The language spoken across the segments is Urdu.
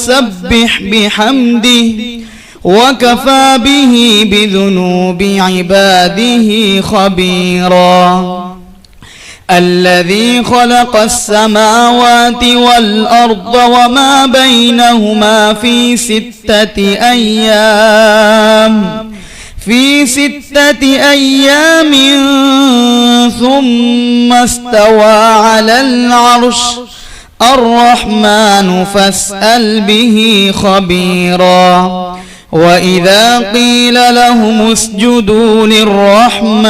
وسبح بحمده وكفى به بذنوب عباده خبيرا الذي خلق السماوات والأرض وما بينهما في 6 أيام ثم استوى على العرش الرحمن فاسأل به خبيرا وإذا قيل لهم اسجدوا للرحمن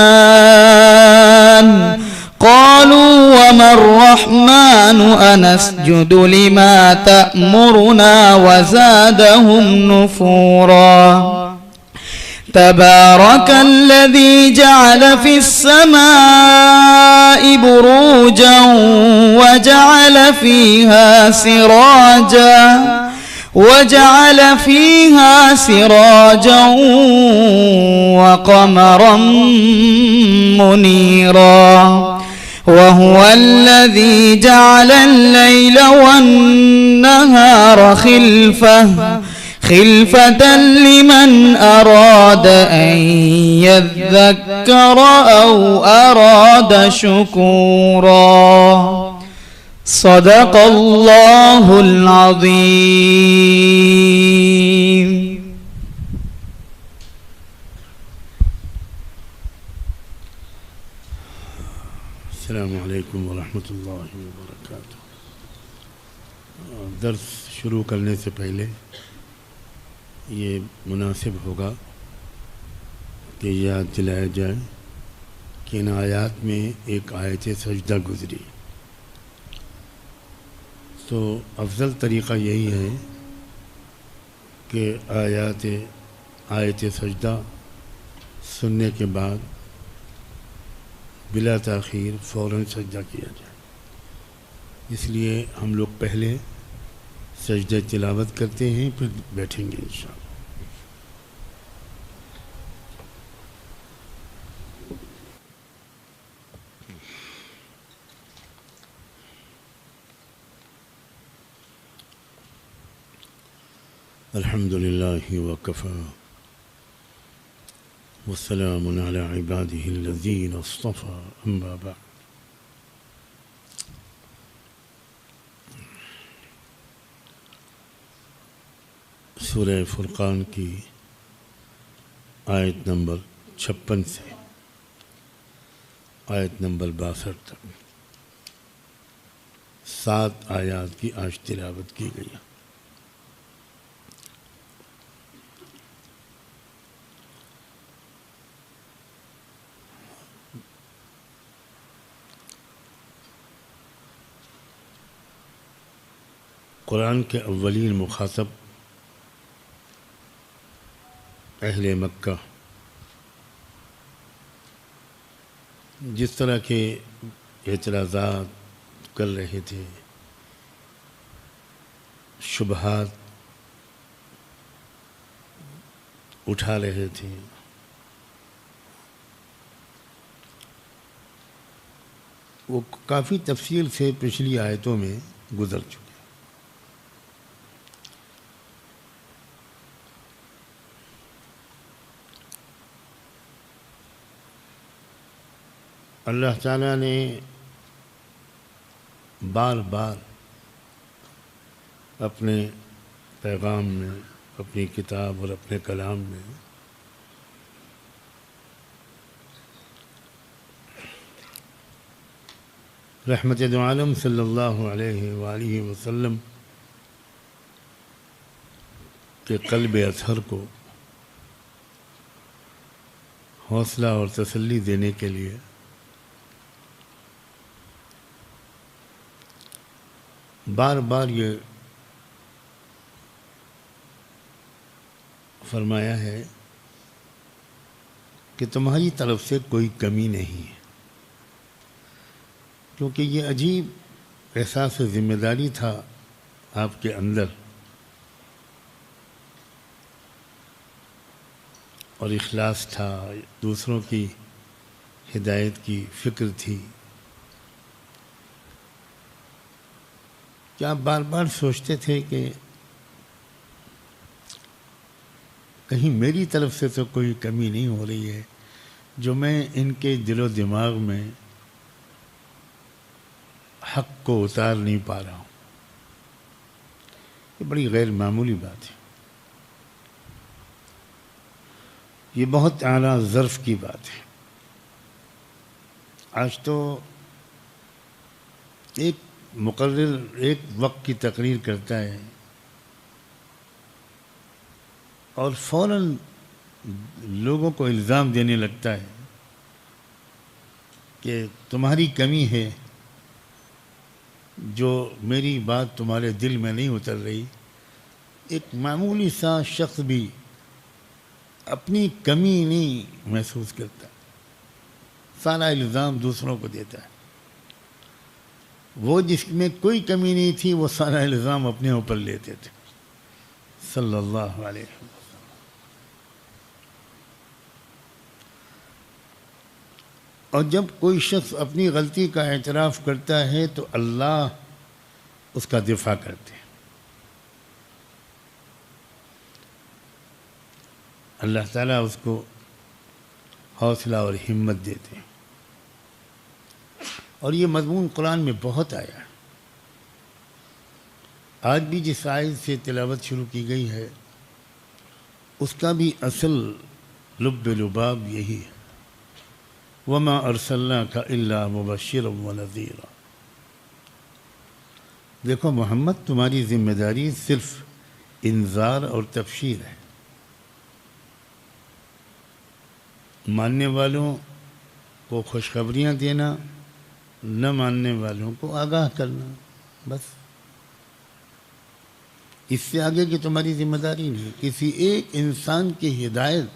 قالوا وما الرحمن أنسجد لما تأمرنا وزادهم نفورا تبارك الذي جعل في السماء بروجا وجعل فيها سراجا وقمرا منيرا وهو الذي جعل الليل والنهار خلفة لمن أراد أن يذكر أو أراد شكورا صدق الله العظيم. السلام علیکم ورحمۃ اللہ وبرکاتہ. درس شروع کرنے سے پہلے یہ مناسب ہوگا کہ یاد دلایا جائے کہ ان آیات میں ایک آیت سجدہ گزری، تو افضل طریقہ یہی ہے کہ آیت سجدہ سننے کے بعد بلا تاخیر فوراً سجدہ کیا جائے. اس لیے ہم لوگ پہلے سجدہ تلاوت کرتے ہیں، پھر بیٹھیں گے انشاءاللہ. الحمد للہ وکفی والسلام علی عباده الذین اصطفى اما بعد. سورہ فرقان کی آیت نمبر 56 سے آیت نمبر 62 تک 7 آیات کی آج تلاوت کی گئی. قرآن کے اولین مخاطب اہل مکہ جس طرح کے اعتراضات کر رہے تھے، شبہات اٹھا رہے تھے، وہ کافی تفصیل سے پچھلی آیتوں میں گزر چکے. اللہ تعالیٰ نے بار بار اپنے پیغام میں، اپنی کتاب اور اپنے کلام میں رحمت دو عالم صلی اللہ علیہ وآلہ وسلم کے قلب اطہر کو حوصلہ اور تسلی دینے کے لیے بار بار یہ فرمایا ہے کہ تمہاری طرف سے کوئی کمی نہیں ہے، کیونکہ یہ عجیب احساس ذمہ داری تھا آپ کے اندر، اور اخلاص تھا، دوسروں کی ہدایت کی فکر تھی کہ آپ بار بار سوچتے تھے کہ کہیں میری طرف سے تو کوئی کمی نہیں ہو رہی ہے جو میں ان کے دل و دماغ میں حق کو اتار نہیں پا رہا ہوں. یہ بڑی غیر معمولی بات ہے. یہ بہت اعلیٰ ظرف کی بات ہے. آج تو ایک مقرر ایک وقت کی تقریر کرتا ہے اور فوراً لوگوں کو الزام دینے لگتا ہے کہ تمہاری کمی ہے جو میری بات تمہارے دل میں نہیں اتر رہی. ایک معمولی سا شخص بھی اپنی کمی نہیں محسوس کرتا، سارا الزام دوسروں کو دیتا ہے. وہ جس میں کوئی کمی نہیں تھی وہ سارا الزام اپنے اوپر لیتے تھے. صلی اللہ علیہ وسلم. اور جب کوئی شخص اپنی غلطی کا اعتراف کرتا ہے تو اللہ اس کا دفاع کرتے ہیں. اللہ تعالیٰ اس کو حوصلہ اور ہمت دیتے ہیں. اور یہ مضمون قرآن میں بہت آیا ہے. آج بھی جس آیت سے تلاوت شروع کی گئی ہے اس کا بھی اصل لب لباب یہی ہے. وَمَا أَرْسَلْنَاكَ إِلَّا مُبَشِّرًا وَنَذِيرًا. دیکھو محمد، تمہاری ذمہ داری صرف انذار اور تبشیر ہے. ماننے والوں کو خوشخبریاں دینا، نہ ماننے والوں کو آگاہ کرنا، بس. اس سے آگے کی تمہاری ذمہ داری نہیں. کسی ایک انسان کی ہدایت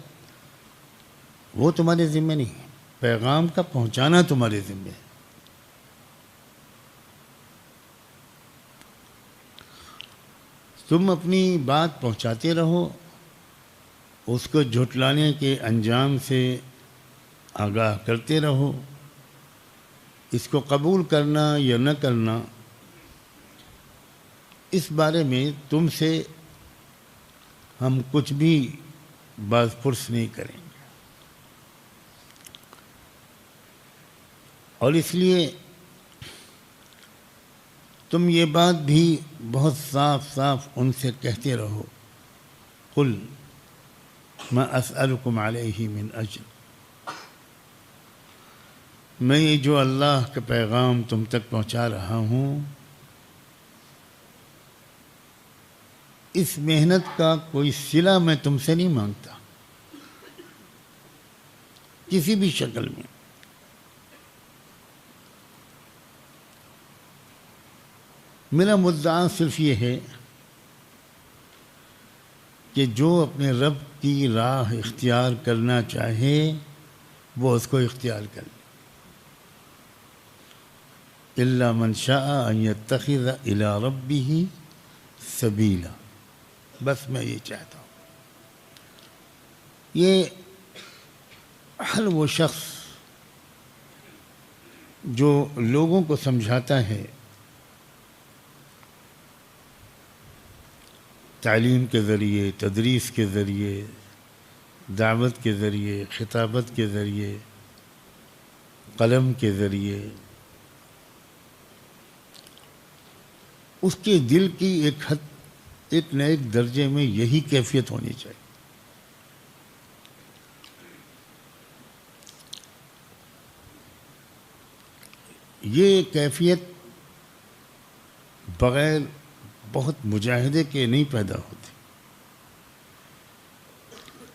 وہ تمہارے ذمہ نہیں ہے. پیغام کا پہنچانا تمہارے ذمہ ہے. تم اپنی بات پہنچاتے رہو، اس کو جھٹلانے کے انجام سے آگاہ کرتے رہو. اس کو قبول کرنا یا نہ کرنا اس بارے میں تم سے ہم کچھ بھی باز پرس نہیں کریں گے. اور اس لیے تم یہ بات بھی بہت صاف صاف ان سے کہتے رہو. قل ما اسألکم علیہ من اجر. میں یہ جو اللہ کا پیغام تم تک پہنچا رہا ہوں اس محنت کا کوئی صلہ میں تم سے نہیں مانگتا کسی بھی شکل میں. میرا مدعا صرف یہ ہے کہ جو اپنے رب کی راہ اختیار کرنا چاہے وہ اس کو اختیار کر لے. الا من شاء ان يتخذ الى ربه سبیلا. بس میں یہ چاہتا ہوں. یہ ہر وہ شخص جو لوگوں کو سمجھاتا ہے، تعلیم کے ذریعے، تدریس کے ذریعے، دعوت کے ذریعے، خطابت کے ذریعے، قلم کے ذریعے، اس کے دل کی ایک نہ ایک درجے میں یہی کیفیت ہونی چاہیے. یہ کیفیت بغیر بہت مجاہدے کے نہیں پیدا ہوتی،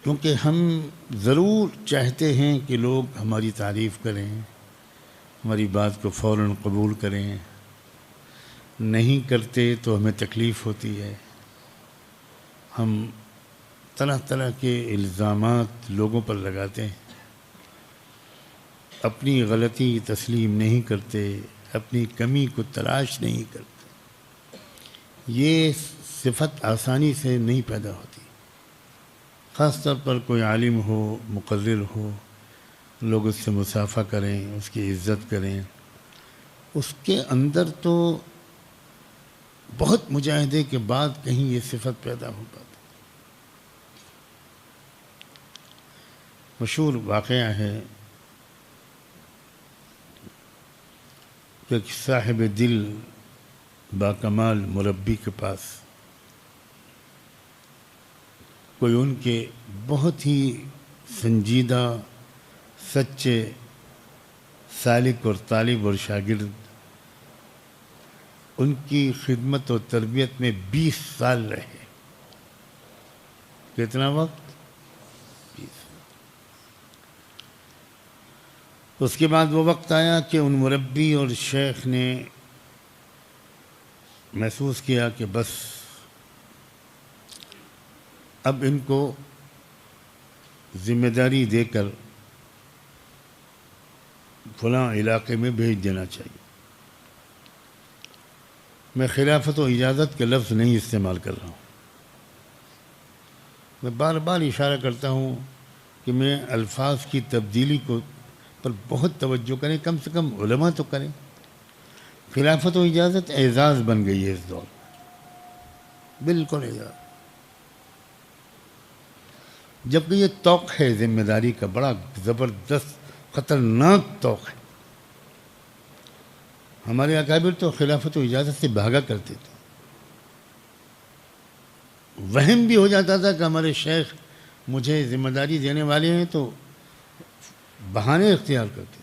کیونکہ ہم ضرور چاہتے ہیں کہ لوگ ہماری تعریف کریں، ہماری بات کو فوراً قبول کریں. نہیں کرتے تو ہمیں تکلیف ہوتی ہے. ہم طرح طرح کے الزامات لوگوں پر لگاتے ہیں، اپنی غلطی تسلیم نہیں کرتے، اپنی کمی کو تلاش نہیں کرتے. یہ صفت آسانی سے نہیں پیدا ہوتی. خاص طور پر کوئی عالم ہو، مقرر ہو، لوگ اس سے مصافحہ کریں، اس کی عزت کریں. اس کے اندر تو بہت مجاہدے کے بعد کہیں یہ صفت پیدا ہو پاتی. مشہور واقعہ ہے کہ صاحب دل باکمال مربی کے پاس کوئی ان کے بہت ہی سنجیدہ سچے سالک اور طالب اور شاگرد ان کی خدمت اور تربیت میں 20 سال رہے. کتنا وقت؟ 20. اس کے بعد وہ وقت آیا کہ ان مربی اور شیخ نے محسوس کیا کہ بس اب ان کو ذمہ داری دے کر فلاں علاقے میں بھیج دینا چاہیے. میں خلافت و اجازت کے لفظ نہیں استعمال کر رہا ہوں. میں بار بار اشارہ کرتا ہوں کہ میں الفاظ کی تبدیلی کو پر بہت توجہ کریں، کم سے کم علماء تو کریں. خلافت و اجازت اعزاز بن گئی ہے اس دور میں، بالکل اعزاز. جبکہ یہ توق ہے ذمہ داری کا، بڑا زبردست خطرناک توق ہے. ہمارے اکابر تو خلافت و اجازت سے بھاگا کرتے تھے. وہم بھی ہو جاتا تھا کہ ہمارے شیخ مجھے ذمہ داری دینے والے ہیں تو بہانے اختیار کرتے.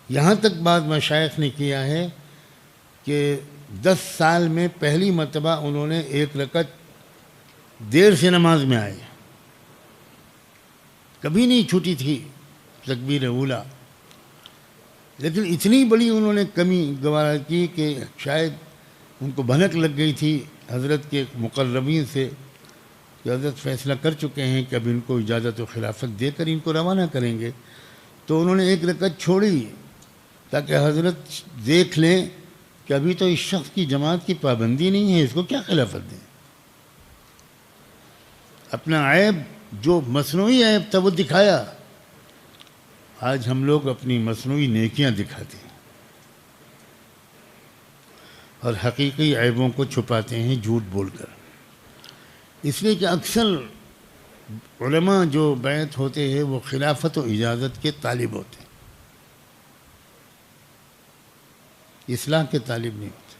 یہاں تک بعض مشائخ نے کیا ہے کہ 10 سال میں پہلی مرتبہ انہوں نے 1 رکعت دیر سے نماز میں آئے. کبھی نہیں چھوٹی تھی تکبیر اولیٰ، لیکن اتنی بڑی انہوں نے کمی گوارا کی کہ شاید ان کو بھنک لگ گئی تھی حضرت کے مقربین سے کہ حضرت فیصلہ کر چکے ہیں کہ اب ان کو اجازت و خلافت دے کر ان کو روانہ کریں گے. تو انہوں نے 1 رکعت چھوڑی تاکہ حضرت دیکھ لیں کہ ابھی تو اس شخص کی جماعت کی پابندی نہیں ہے، اس کو کیا خلافت دیں. اپنا عیب جو مصنوعی عیب تھا وہ دکھایا. آج ہم لوگ اپنی مصنوعی نیکیاں دکھاتے ہیں اور حقیقی عیبوں کو چھپاتے ہیں جھوٹ بول کر. اس لیے کہ اکثر علماء جو بیعت ہوتے ہیں وہ خلافت و اجازت کے طالب ہوتے ہیں، اصلاح کے طالب نہیں ہوتے.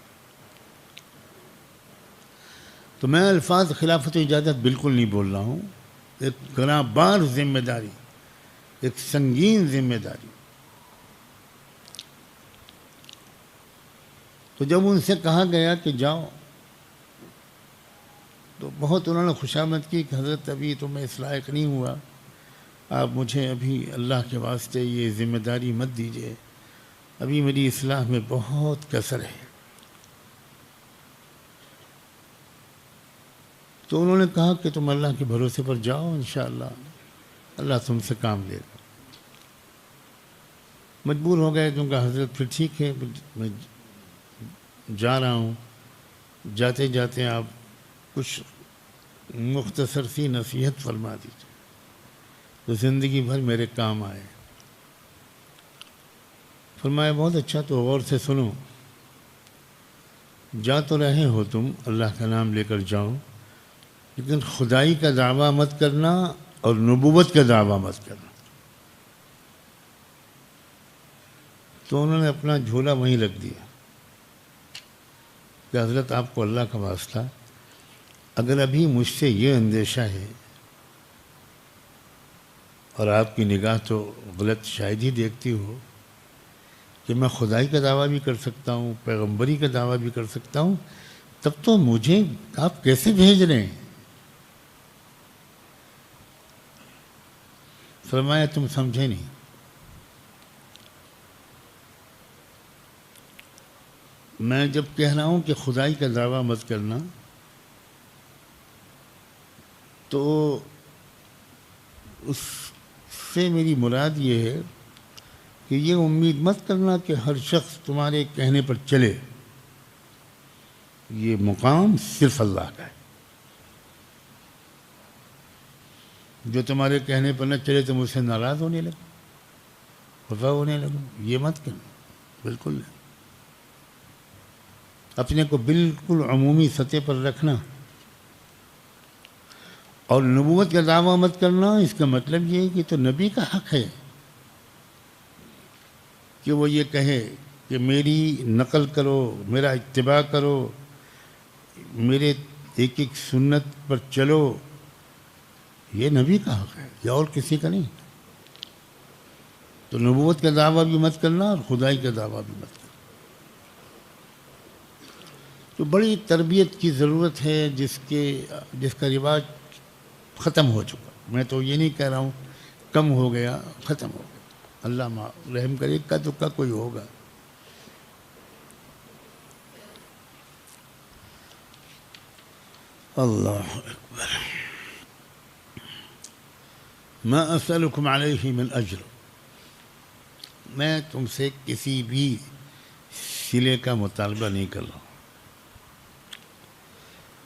تو میں الفاظ خلافت و اجازت بالکل نہیں بول رہا ہوں. ایک گراں بار ذمہ داری، ایک سنگین ذمہ داری. تو جب ان سے کہا گیا کہ جاؤ تو بہت انہوں نے خوشامد کی کہ حضرت ابھی تو میں اس لائق نہیں ہوا، آپ مجھے ابھی اللہ کے واسطے یہ ذمہ داری مت دیجیے، ابھی میری اصلاح میں بہت کسر ہے. تو انہوں نے کہا کہ تم اللہ کے بھروسے پر جاؤ، انشاءاللہ اللہ تم سے کام لے گا. مجبور ہو گئے کیونکہ حضرت پھر ٹھیک ہے میں جا رہا ہوں. جاتے جاتے آپ کچھ مختصر سی نصیحت فرما دیجیے تو زندگی بھر میرے کام آئے. فرمایا بہت اچھا، تو غور سے سنو. جا تو رہے ہو تم، اللہ کا نام لے کر جاؤ، لیکن خدائی کا دعویٰ مت کرنا اور نبوت کا دعویٰ مت کرنا. تو انہوں نے اپنا جھولا وہیں رکھ دیا کہ حضرت آپ کو اللہ کا واسطہ اگر ابھی مجھ سے یہ اندیشہ ہے، اور آپ کی نگاہ تو غلط شاید ہی دیکھتی ہو کہ میں خدائی کا دعویٰ بھی کر سکتا ہوں، پیغمبری کا دعویٰ بھی کر سکتا ہوں، تب تو مجھے آپ کیسے بھیج رہے ہیں؟ فرمایا تم سمجھے نہیں. میں جب کہہ رہا ہوں کہ خدائی کا دعویٰ مت کرنا تو اس سے میری مراد یہ ہے کہ یہ امید مت کرنا کہ ہر شخص تمہارے کہنے پر چلے. یہ مقام صرف اللہ کا ہے. جو تمہارے کہنے پر نہ چلے تم اس سے ناراض ہونے لگو، خفا ہونے لگو. یہ مت کرنا، بالکل نہیں. اپنے کو بالکل عمومی سطح پر رکھنا اور نبوت کا دعویٰ مت کرنا، اس کا مطلب یہ ہے کہ تو نبی کا حق ہے کہ وہ یہ کہے کہ میری نقل کرو، میرا اتباع کرو، میرے ایک ایک سنت پر چلو. یہ نبی کا حق ہے، یا اور کسی کا نہیں. تو نبوت کا دعویٰ بھی مت کرنا اور خدائی کا دعویٰ بھی مت کرنا. تو بڑی تربیت کی ضرورت ہے جس کا رواج ختم ہو چکا. میں تو یہ نہیں کہہ رہا ہوں کم ہو گیا، ختم ہو گیا. اللہ رحم کرے، کا تو کا کوئی ہوگا. اللہ اکبر. ما اسألکم علیہ من اجر، میں تم سے کسی بھی صلے کا مطالبہ نہیں کر رہا ہوں.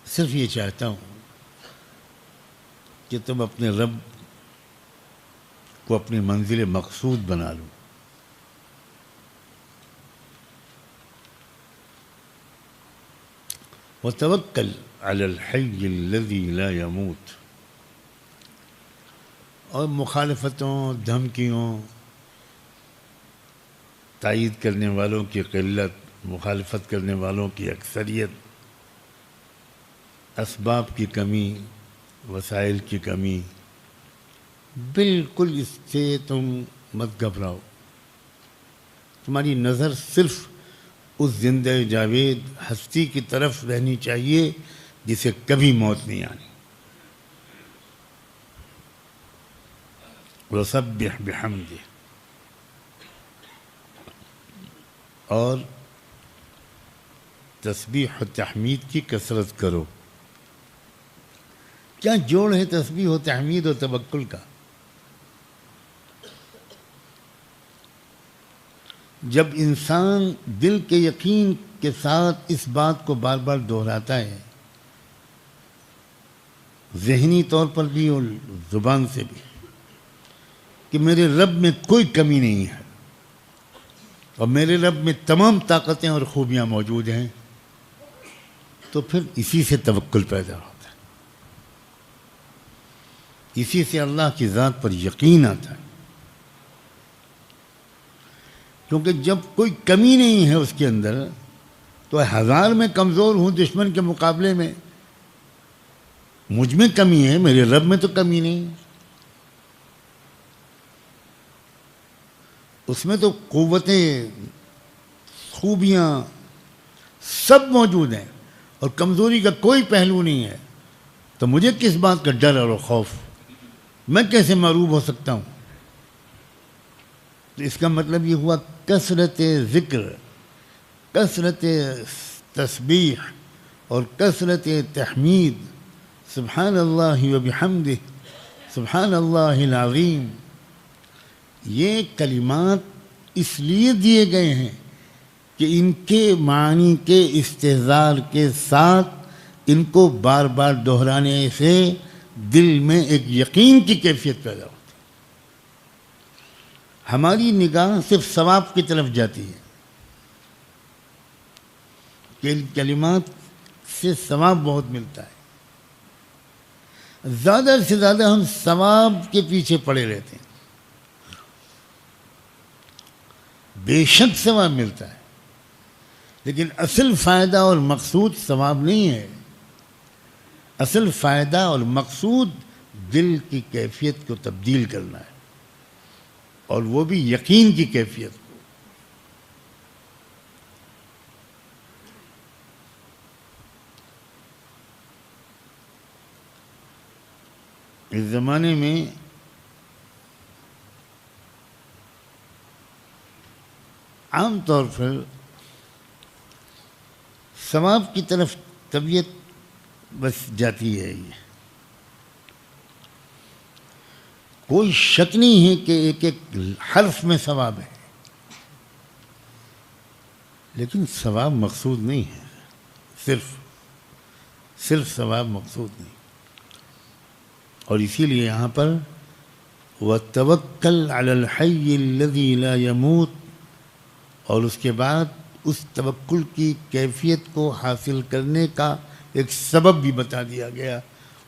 صرف یہ چاہتا ہوں کہ تم اپنے رب کو اپنی منزل مقصود بنا لو. وتوکل علی الحی الذی لا یموت. اور مخالفتوں، دھمکیوں، تائید کرنے والوں کی قلت، مخالفت کرنے والوں کی اکثریت، اسباب کی کمی، وسائل کی کمی، بالکل اس سے تم مت گھبراؤ. تمہاری نظر صرف اس زندہ جاوید ہستی کی طرف رہنی چاہیے جسے کبھی موت نہیں آنی. وسبح بحمدہ، اور تسبیح و تحمید کی کثرت کرو. کیا جوڑ ہے تسبیح و تحمید و توکل کا؟ جب انسان دل کے یقین کے ساتھ اس بات کو بار بار دہراتا ہے، ذہنی طور پر بھی اور زبان سے بھی، کہ میرے رب میں کوئی کمی نہیں ہے اور میرے رب میں تمام طاقتیں اور خوبیاں موجود ہیں، تو پھر اسی سے توکل پیدا ہوتا ہے، اسی سے اللہ کی ذات پر یقین آتا ہے. کیونکہ جب کوئی کمی نہیں ہے اس کے اندر، تو ہزار میں کمزور ہوں دشمن کے مقابلے میں، مجھ میں کمی ہے، میرے رب میں تو کمی نہیں ہے. اس میں تو قوتیں، خوبیاں سب موجود ہیں اور کمزوری کا کوئی پہلو نہیں ہے. تو مجھے کس بات کا ڈر اور خوف؟ میں کیسے مغلوب ہو سکتا ہوں؟ تو اس کا مطلب یہ ہوا کثرت ذکر، کثرت تسبیح اور کثرت تحمید. سبحان اللہ و بحمدہ، سبحان اللہ العظیم. یہ کلمات اس لیے دیے گئے ہیں کہ ان کے معنی کے استحضار کے ساتھ ان کو بار بار دہرانے سے دل میں ایک یقین کی کیفیت پیدا ہوتی ہے. ہماری نگاہ صرف ثواب کی طرف جاتی ہے کہ ان کلمات سے ثواب بہت ملتا ہے. زیادہ سے زیادہ ہم ثواب کے پیچھے پڑے رہتے ہیں. بے شک ثواب ملتا ہے، لیکن اصل فائدہ اور مقصود ثواب نہیں ہے. اصل فائدہ اور مقصود دل کی کیفیت کو تبدیل کرنا ہے، اور وہ بھی یقین کی کیفیت کو. اس زمانے میں عام طور پر ثواب کی طرف طبیعت بس جاتی ہے. یہ کوئی شک نہیں ہے کہ ایک ایک حرف میں ثواب ہے، لیکن ثواب مقصود نہیں ہے. صرف ثواب مقصود نہیں. اور اسی لیے یہاں پر وَتَوَكَّلْ عَلَى الْحَيِّ الَّذِي لَا يَمُوتُ، اور اس کے بعد اس توکل کی کیفیت کو حاصل کرنے کا ایک سبب بھی بتا دیا گیا.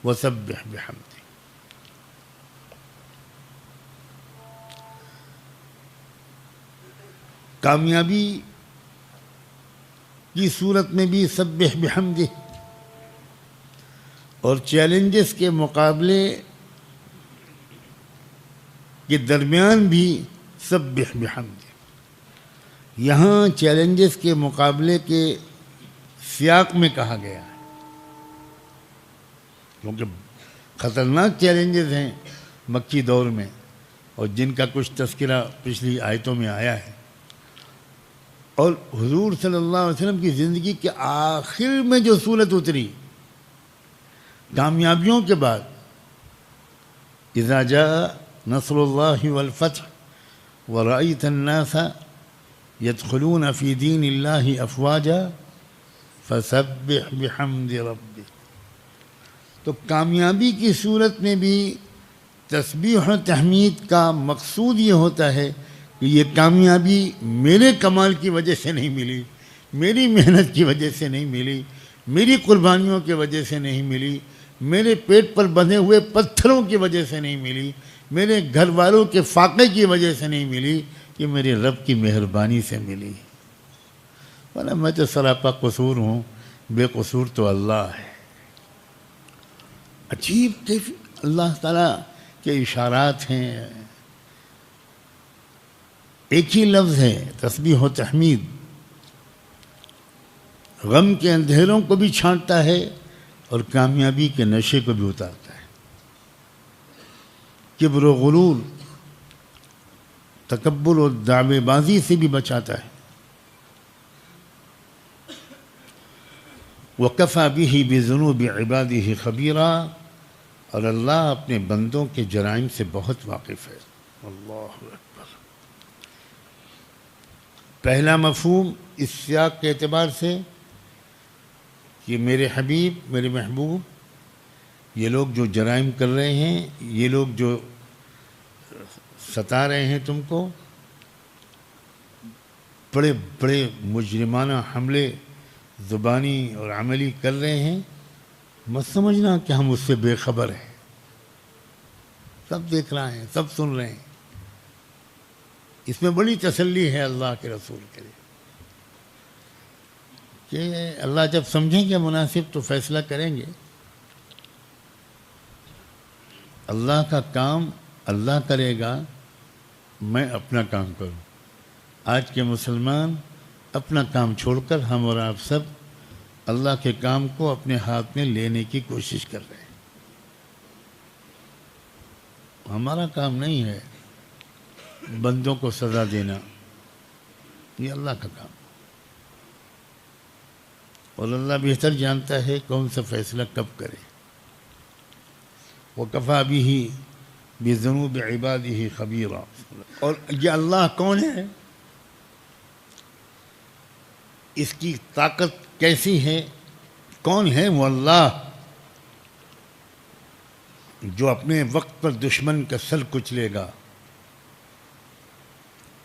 وسبح بحمدہ۔ کامیابی کی صورت میں بھی سبح بحمدہ، اور چیلنجز کے مقابلے کے درمیان بھی سبح بحمدہ۔ یہاں چیلنجز کے مقابلے کے سیاق میں کہا گیا ہے، کیونکہ خطرناک چیلنجز ہیں مکی دور میں، اور جن کا کچھ تذکرہ پچھلی آیتوں میں آیا ہے۔ اور حضور صلی اللہ علیہ وسلم کی زندگی کے آخر میں جو صورت اتری کامیابیوں کے بعد، اذا جاء نصر اللہ والفتح ورأیت الناس يدخلون في دین اللہ افواجا فسبح بحمد ربک۔ تو کامیابی کی صورت میں بھی تسبیح و تحمید کا مقصود یہ ہوتا ہے کہ یہ کامیابی میرے کمال کی وجہ سے نہیں ملی، میری محنت کی وجہ سے نہیں ملی، میری قربانیوں کی وجہ سے نہیں ملی، میرے پیٹ پر بندھے ہوئے پتھروں کی وجہ سے نہیں ملی، میرے گھر والوں کے فاقے کی وجہ سے نہیں ملی، کہ میرے رب کی مہربانی سے ملی۔ ورنہ میں تو سراپا قصور ہوں، بے قصور تو اللہ ہے۔ عجیب کیف اللہ تعالیٰ کے اشارات ہیں۔ ایک ہی لفظ ہے تسبیح و تحمید، غم کے اندھیروں کو بھی چھانٹتا ہے اور کامیابی کے نشے کو بھی اتارتا ہے، کبر و غرور، تکبر و دعوے بازی سے بھی بچاتا ہے۔ وَكَفَى بِهِ بِذُنُوبِ عِبَادِهِ خَبِيرًا، اور اللہ اپنے بندوں کے جرائم سے بہت واقف ہے۔ اللہ اکبر۔ پہلا مفہوم اس سیاق کے اعتبار سے کہ میرے حبیب، میرے محبوب، یہ لوگ جو جرائم کر رہے ہیں، یہ لوگ جو ستا رہے ہیں تم کو، بڑے بڑے مجرمانہ حملے زبانی اور عملی کر رہے ہیں، مت سمجھنا کہ ہم اس سے بے خبر ہیں، سب دیکھ رہے ہیں، سب سن رہے ہیں۔ اس میں بڑی تسلی ہے اللہ کے رسول کے لیے کہ اللہ جب سمجھیں گے مناسب تو فیصلہ کریں گے۔ اللہ کا کام اللہ کرے گا، میں اپنا کام کروں۔ آج کے مسلمان اپنا کام چھوڑ کر ہم اور آپ سب اللہ کے کام کو اپنے ہاتھ میں لینے کی کوشش کر رہے ہیں۔ ہمارا کام نہیں ہے بندوں کو سزا دینا، یہ اللہ کا کام، اور اللہ بہتر جانتا ہے کون سا فیصلہ کب کرے۔ وَكَفَى بِهِ بِذُنُوبِ عِبَادِهِ خَبِيرًا۔ اور یہ اللہ کون ہے، اس کی طاقت کیسی ہے، کون ہے وہ اللہ جو اپنے وقت پر دشمن کا سر کچلے گا؟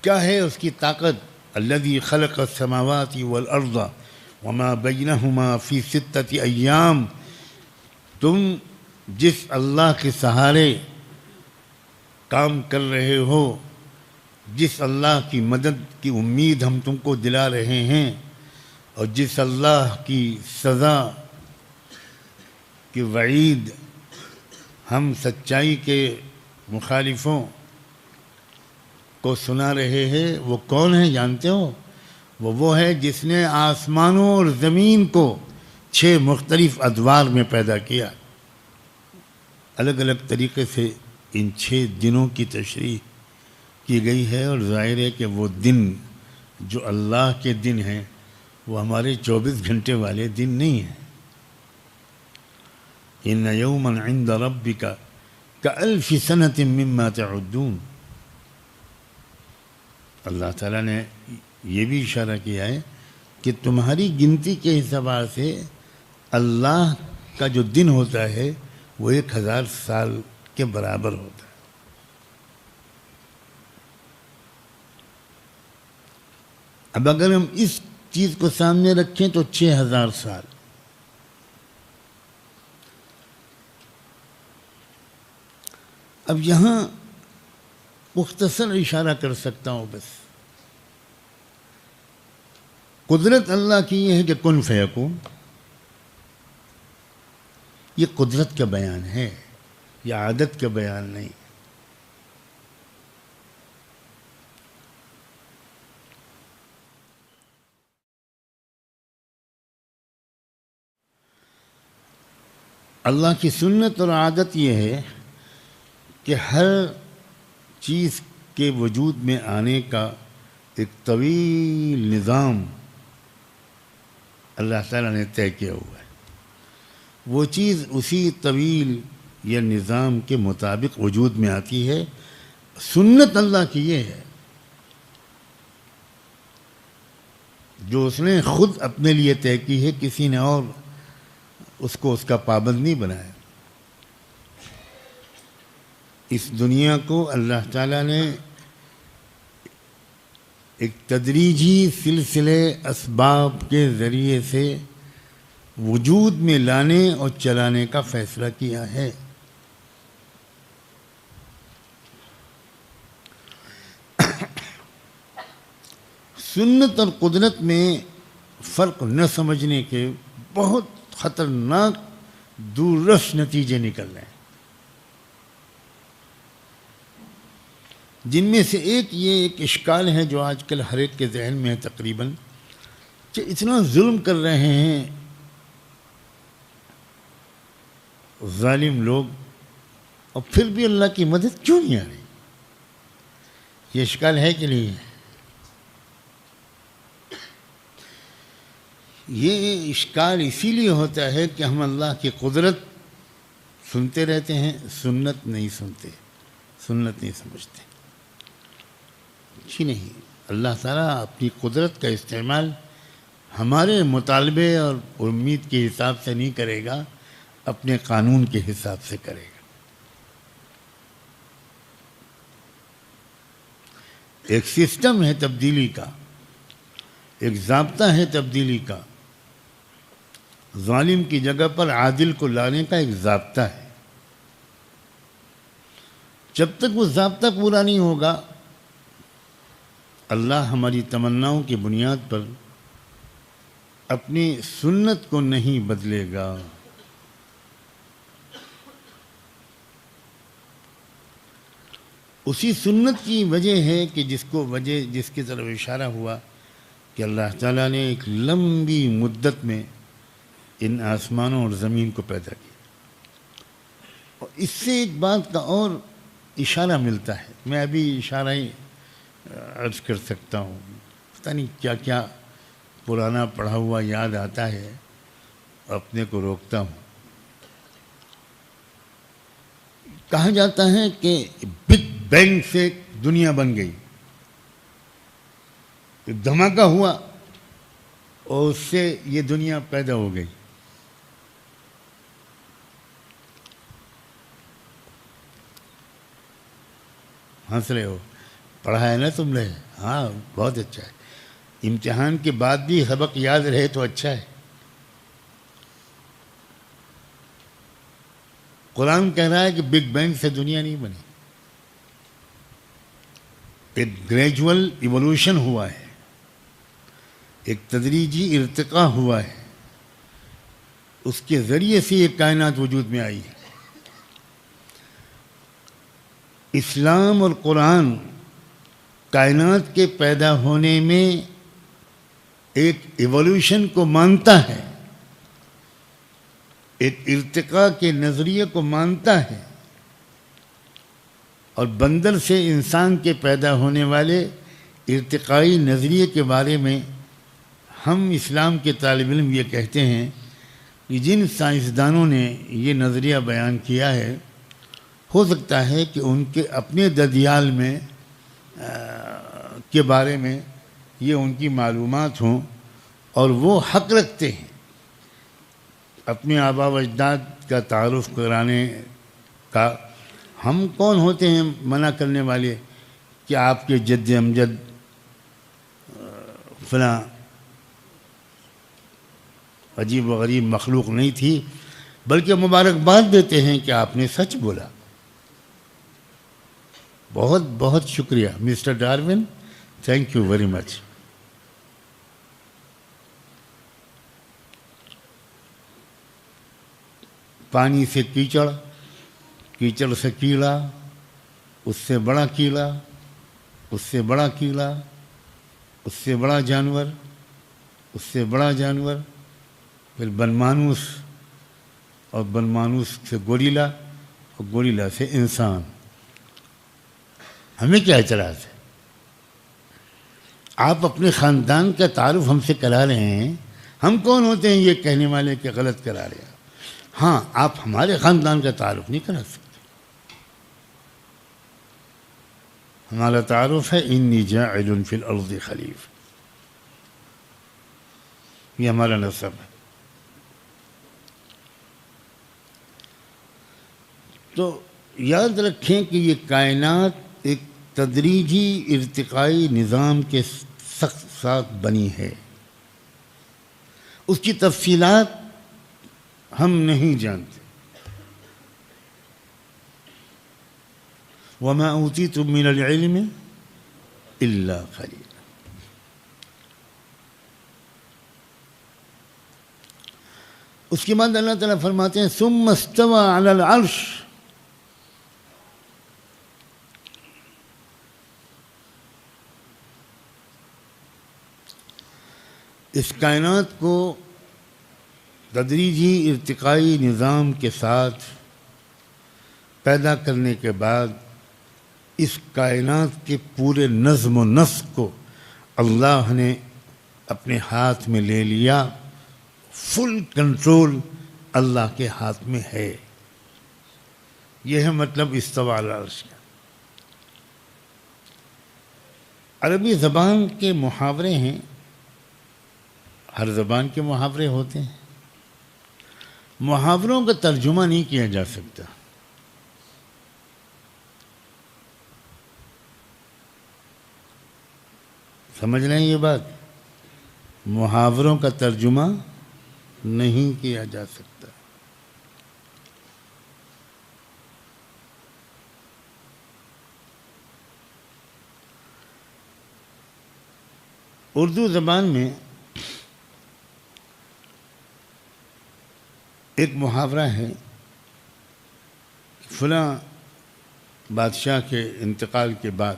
کیا ہے اس کی طاقت؟ الذی خلق السماوات والارض وما بینہما فی 6 ایام۔ تم جس اللہ کے سہارے کام کر رہے ہو، جس اللہ کی مدد کی امید ہم تم کو دلا رہے ہیں، اور جس اللہ کی سزا کی وعید ہم سچائی کے مخالفوں کو سنا رہے ہیں، وہ کون ہے جانتے ہو؟ وہ ہے جس نے آسمانوں اور زمین کو 6 مختلف ادوار میں پیدا کیا۔ الگ الگ طریقے سے ان 6 دنوں کی تشریح کی گئی ہے، اور ظاہر ہے کہ وہ دن جو اللہ کے دن ہیں وہ ہمارے 24 گھنٹے والے دن نہیں ہیں۔ ان یوما عند ربک کألف سنۃ مما تعدون۔ اللہ تعالیٰ نے یہ بھی اشارہ کیا ہے کہ تمہاری گنتی کے اعتبار سے اللہ کا جو دن ہوتا ہے وہ 1000 سال کے برابر ہوتا ہے۔ اب اگر ہم اس چیز کو سامنے رکھیں تو 6000 سال، اب یہاں مختصر اشارہ کر سکتا ہوں بس. قدرت اللہ کی یہ ہے کہ کن فیکون. یہ قدرت کا بیان ہے، یہ عادت کا بیان نہیں. اللہ کی سنت اور عادت یہ ہے کہ ہر چیز کے وجود میں آنے کا ایک طویل نظام اللہ تعالیٰ نے طے کیا ہوا ہے. وہ چیز اسی طویل یا نظام کے مطابق وجود میں آتی ہے. سنت اللہ کی یہ ہے جو اس نے خود اپنے لیے طے کی ہے، کسی نے اور اس کو اس کا پابند نہیں بنایا. اس دنیا کو اللہ تعالیٰ نے ایک تدریجی سلسلے اسباب کے ذریعے سے وجود میں لانے اور چلانے کا فیصلہ کیا ہے. سنت اور قدرت میں فرق نہ سمجھنے کے بہت خطرناک دوررس نتیجے نکل رہے ہیں، جن میں سے ایک اشکال ہے جو آج کل ہر ایک کے ذہن میں ہے تقریباً، کہ اتنا ظلم کر رہے ہیں ظالم لوگ اور پھر بھی اللہ کی مدد کیوں نہیں آ رہی. یہ اشکال ہے کہ نہیں ہے؟ یہ اشکال اسی لیے ہوتا ہے کہ ہم اللہ کی قدرت سنتے رہتے ہیں، سنت نہیں سنتے، سنت نہیں سمجھتے. جی نہیں، اللہ تعالیٰ اپنی قدرت کا استعمال ہمارے مطالبے اور امید کے حساب سے نہیں کرے گا، اپنے قانون کے حساب سے کرے گا. ایک سسٹم ہے تبدیلی کا، ایک ضابطہ ہے تبدیلی کا. ظالم کی جگہ پر عادل کو لانے کا ایک ضابطہ ہے. جب تک وہ ضابطہ پورا نہیں ہوگا، اللہ ہماری تمناؤں کی بنیاد پر اپنی سنت کو نہیں بدلے گا. اسی سنت کی وجہ ہے کہ جس کی طرف اشارہ ہوا کہ اللہ تعالیٰ نے ایک لمبی مدت میں ان آسمانوں اور زمین کو پیدا کیا. اور اس سے ایک بات کا اور اشارہ ملتا ہے، میں ابھی اشارہ ہی عرض کر سکتا ہوں، پتہ نہیں کیا کیا پرانا پڑھا ہوا یاد آتا ہے، اپنے کو روکتا ہوں. کہا جاتا ہے کہ بگ بینگ سے دنیا بن گئی، ایک دھماکہ ہوا اور اس سے یہ دنیا پیدا ہو گئی. ہنس رہے ہو، پڑھا ہے نا تم نے؟ ہاں بہت اچھا ہے. امتحان کے بعد بھی سبق یاد رہے تو اچھا ہے. قرآن کہہ رہا ہے کہ بگ بینگ سے دنیا نہیں بنی، ایک گریجول ایوولوشن ہوا ہے، ایک تدریجی ارتقاء ہوا ہے، اس کے ذریعے سے یہ کائنات وجود میں آئی ہے. اسلام اور قرآن کائنات کے پیدا ہونے میں ایک ایوولوشن کو مانتا ہے، ایک ارتقاء کے نظریے کو مانتا ہے، اور بندر سے انسان کے پیدا ہونے والے ارتقائی نظریے کے بارے میں ہم اسلام کے طالب علم یہ کہتے ہیں کہ جن سائنسدانوں نے یہ نظریہ بیان کیا ہے، ہو سکتا ہے کہ ان کے اپنے ددیال میں کے بارے میں یہ ان کی معلومات ہوں اور وہ حق رکھتے ہیں اپنے آبا و اجداد کا تعارف کرانے کا. ہم کون ہوتے ہیں منع کرنے والے کہ آپ کے جد امجد فلاں عجیب و غریب مخلوق نہیں تھی، بلکہ مبارکباد دیتے ہیں کہ آپ نے سچ بولا. بہت بہت شکریہ mister Darwin, thank you very much. پانی سے کیچڑ، کیچڑ سے کیڑا، اس سے بڑا کیڑا، اس سے بڑا کیڑا، اس سے بڑا جانور، اس سے بڑا جانور، پھر بنمانوس، اور بنمانوس سے گوریلا، اور گوریلا سے انسان. ہمیں کیا اعتراض ہے؟ آپ اپنے خاندان کا تعارف ہم سے کرا رہے ہیں، ہم کون ہوتے ہیں یہ کہنے والے کہ غلط کرا رہے ہیں؟ ہاں، آپ ہمارے خاندان کا تعارف نہیں کرا سکتے. ہمارا تعارف ہے انی جاعل فی الارض خلیفہ، یہ ہمارا نسب ہے. تو یاد رکھیں کہ یہ کائنات ایک تدریجی ارتقائی نظام کے ساتھ بنی ہے. اس کی تفصیلات ہم نہیں جانتے. وَمَا أُوتِيتُم مِّنَ الْعِلْمِ إِلَّا قَلِيلًا. اس کے بعد اللہ تعالیٰ فرماتے ہیں ثُمَّ اسْتَوَىٰ عَلَى الْعَرْشِ. اس کائنات کو تدریجی ارتقائی نظام کے ساتھ پیدا کرنے کے بعد اس کائنات کے پورے نظم و نسق کو اللہ نے اپنے ہاتھ میں لے لیا. فل کنٹرول اللہ کے ہاتھ میں ہے. یہ ہے مطلب استویٰ علی العرش کا. عربی زبان کے محاورے ہیں، ہر زبان کے محاورے ہوتے ہیں. محاوروں کا ترجمہ نہیں کیا جا سکتا. سمجھ رہے ہیں یہ بات؟ محاوروں کا ترجمہ نہیں کیا جا سکتا. اردو زبان میں ایک محاورہ ہے، فلاں بادشاہ کے انتقال کے بعد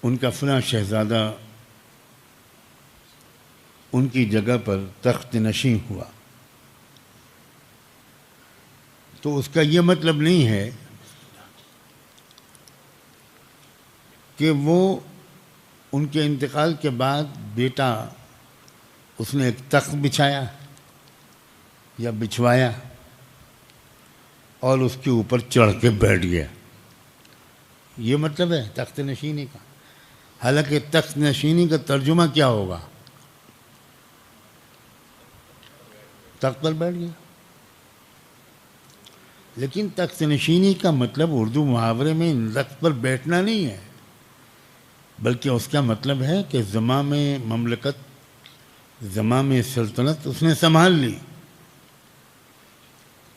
ان کا فلاں شہزادہ ان کی جگہ پر تخت نشین ہوا. تو اس کا یہ مطلب نہیں ہے کہ وہ ان کے انتقال کے بعد بیٹا اس نے ایک تخت بچھایا یا بچھوایا اور اس کے اوپر چڑھ کے بیٹھ گیا. یہ مطلب ہے تخت نشینی کا. حالانکہ تخت نشینی کا ترجمہ کیا ہوگا؟ تخت پر بیٹھ گیا. لیکن تخت نشینی کا مطلب اردو محاورے میں تخت پر بیٹھنا نہیں ہے، بلکہ اس کا مطلب ہے کہ زمام مملکت، زمام سلطنت اس نے سنبھال لی.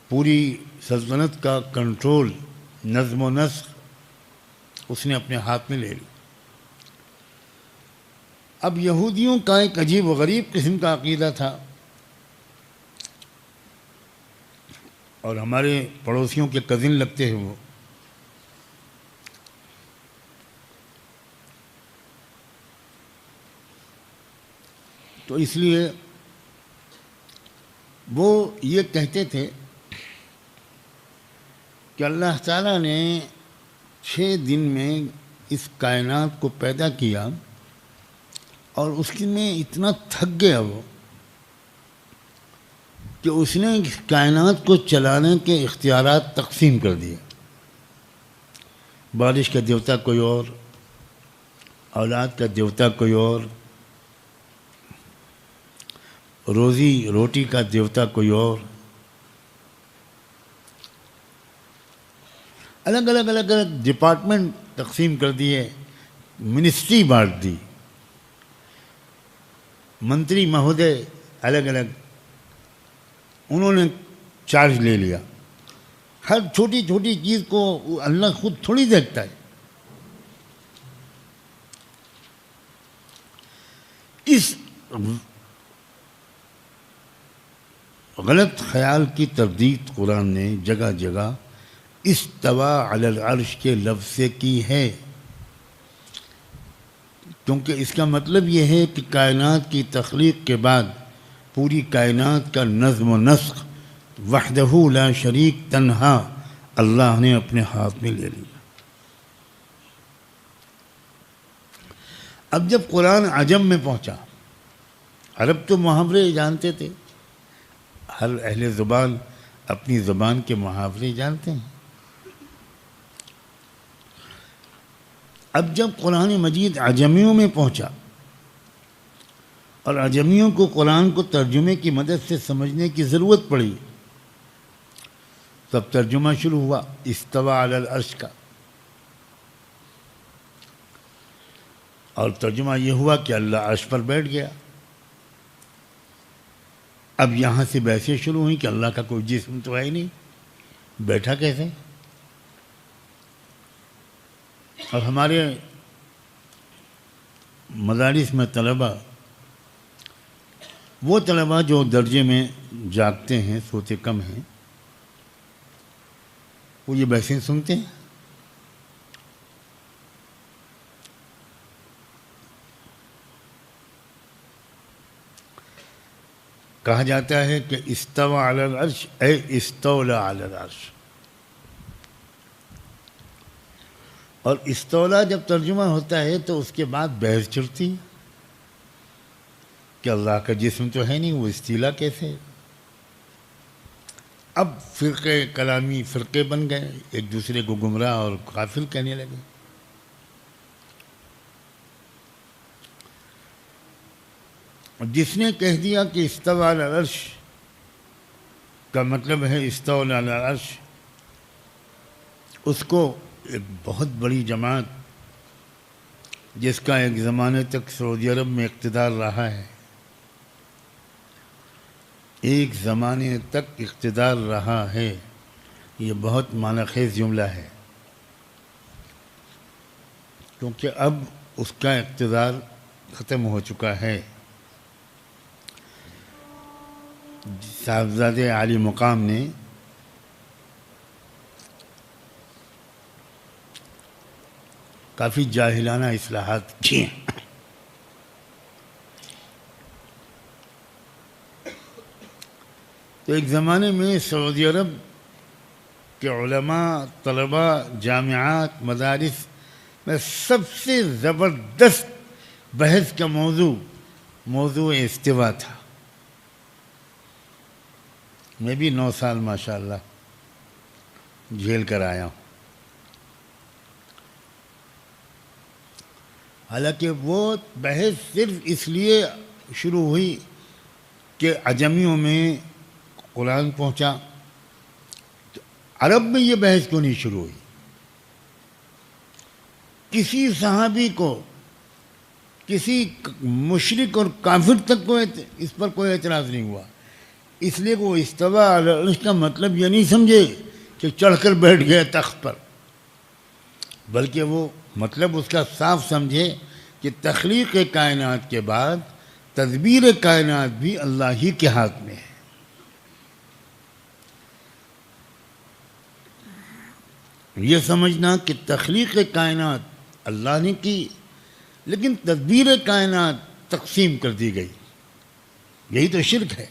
پوری سلطنت کا کنٹرول، نظم و نسق اس نے اپنے ہاتھ میں لے لی. اب یہودیوں کا ایک عجیب و غریب قسم کا عقیدہ تھا، اور ہمارے پڑوسیوں کے کزن لگتے ہیں وہ. تو اس لیے وہ یہ کہتے تھے کہ اللہ تعالیٰ نے 6 دن میں اس کائنات کو پیدا کیا اور اس میں اتنا تھک گیا وہ کہ اس نے کائنات کو چلانے کے اختیارات تقسیم کر دیے. بارش کا دیوتا کوئی اور، اولاد کا دیوتا کوئی اور، روزی روٹی کا دیوتا کوئی اور. الگ الگ الگ الگ ڈپارٹمنٹ تقسیم کر دیے، منسٹری بانٹ دی، منتری مہودے الگ الگ انہوں نے چارج لے لیا. ہر چھوٹی چھوٹی چیز کو اللہ خود تھوڑی دیکھتا ہے. اس غلط خیال کی تردید قرآن نے جگہ جگہ استوا علی العرش کے لفظ سے کی ہے، کیونکہ اس کا مطلب یہ ہے کہ کائنات کی تخلیق کے بعد پوری کائنات کا نظم و نسق وحدہ لا شریک تنہا اللہ نے اپنے ہاتھ میں لے لیا. اب جب قرآن عجم میں پہنچا، عرب تو محاورے جانتے تھے، ہر اہل زبان اپنی زبان کے محاورے جانتے ہیں. اب جب قرآن مجید عجمیوں میں پہنچا اور عجمیوں کو قرآن کو ترجمے کی مدد سے سمجھنے کی ضرورت پڑی، تب ترجمہ شروع ہوا استوا علی العرش کا. اور ترجمہ یہ ہوا کہ اللہ عرش پر بیٹھ گیا. اب یہاں سے بحثیں شروع ہوئیں کہ اللہ کا کوئی جسم تو ہے ہی نہیں، بیٹھا کیسے؟ اور ہمارے مدارس میں طلبہ، وہ طلبہ جو درجے میں جاگتے ہیں، سوتے کم ہیں، وہ یہ بحثیں سنتے ہیں. کہا جاتا ہے کہ استوى علی العرش اے استولى علی العرش. اور استولا جب ترجمہ ہوتا ہے تو اس کے بعد بحث چڑھتی کہ اللہ کا جسم تو ہے نہیں، وہ استیلا کیسے؟ اب فرقے کلامی فرقے بن گئے، ایک دوسرے کو گمراہ اور غافل کہنے لگے. جس نے کہہ دیا کہ استوى علی العرش کا مطلب ہے استولى علی العرش، اس کو ایک بہت بڑی جماعت جس کا ایک زمانے تک سعودی عرب میں اقتدار رہا ہے، ایک زمانے تک اقتدار رہا ہے، یہ بہت معنی خیز جملہ ہے، کیونکہ اب اس کا اقتدار ختم ہو چکا ہے. صاحبزادے عالی مقام نے کافی جاہلانہ اصلاحات کی ہیں. تو ایک زمانے میں سعودی عرب کے علماء، طلباء، جامعات، مدارس میں سب سے زبردست بحث کا موضوع استوا تھا. میں بھی 9 سال ماشاءاللہ جھیل کر آیا ہوں. حالانکہ وہ بحث صرف اس لیے شروع ہوئی کہ عجمیوں میں قرآن پہنچا. تو عرب میں یہ بحث کیوں نہیں شروع ہوئی؟ کسی صحابی کو، کسی مشرک اور کافر تک کو اس پر کوئی اعتراض نہیں ہوا، اس لیے وہ استوى علی العرش کا مطلب یہ نہیں سمجھے کہ چڑھ کر بیٹھ گئے تخت پر، بلکہ وہ مطلب اس کا صاف سمجھے کہ تخلیق کائنات کے بعد تدبیر کائنات بھی اللہ ہی کے ہاتھ میں ہے. یہ سمجھنا کہ تخلیق کائنات اللہ نے کی لیکن تدبیر کائنات تقسیم کر دی گئی، یہی تو شرک ہے.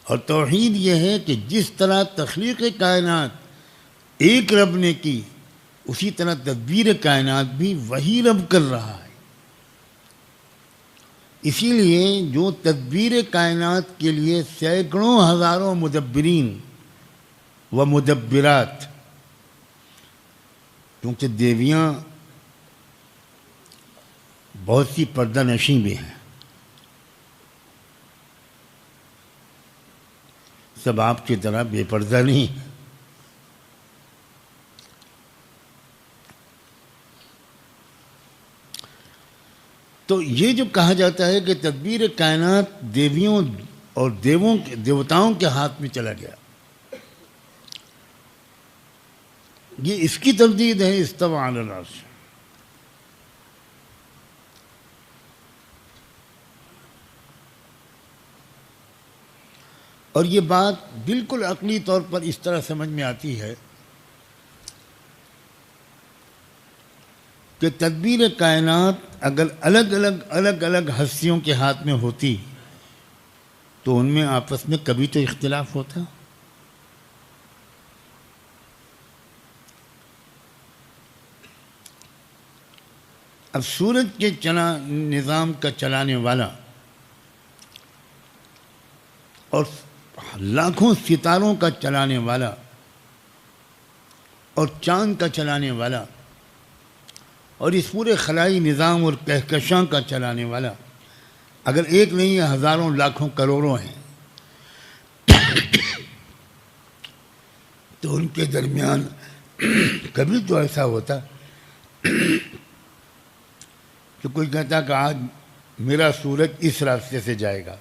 اور توحید یہ ہے کہ جس طرح تخلیق کائنات ایک رب نے کی، اسی طرح تدبیر کائنات بھی وہی رب کر رہا ہے. اسی لیے جو تدبیر کائنات کے لیے سینکڑوں ہزاروں مدبرین و مدبرات، کیونکہ دیویاں بہت سی پردہ نشیں بھی ہیں، سب آپ کی طرح بے پردہ نہیں. تو یہ جو کہا جاتا ہے کہ تدبیر کائنات دیویوں اور دیوتاؤں کے ہاتھ میں چلا گیا، یہ اس کی تردید ہے استوى علی العرش. اور یہ بات بالکل عقلی طور پر اس طرح سمجھ میں آتی ہے کہ تدبیر کائنات اگر الگ الگ ہستیوں کے ہاتھ میں ہوتی تو ان میں آپس میں کبھی تو اختلاف ہوتا. اب سورج کے نظام کا چلانے والا اور لاکھوں ستاروں کا چلانے والا اور چاند کا چلانے والا اور اس پورے خلائی نظام اور کہکشاں کا چلانے والا اگر ایک نہیں ہے، ہزاروں لاکھوں کروڑوں ہیں، تو ان کے درمیان کبھی تو ایسا ہوتا کہ کوئی کہتا کہ آج میرا سورج اس راستے سے جائے گا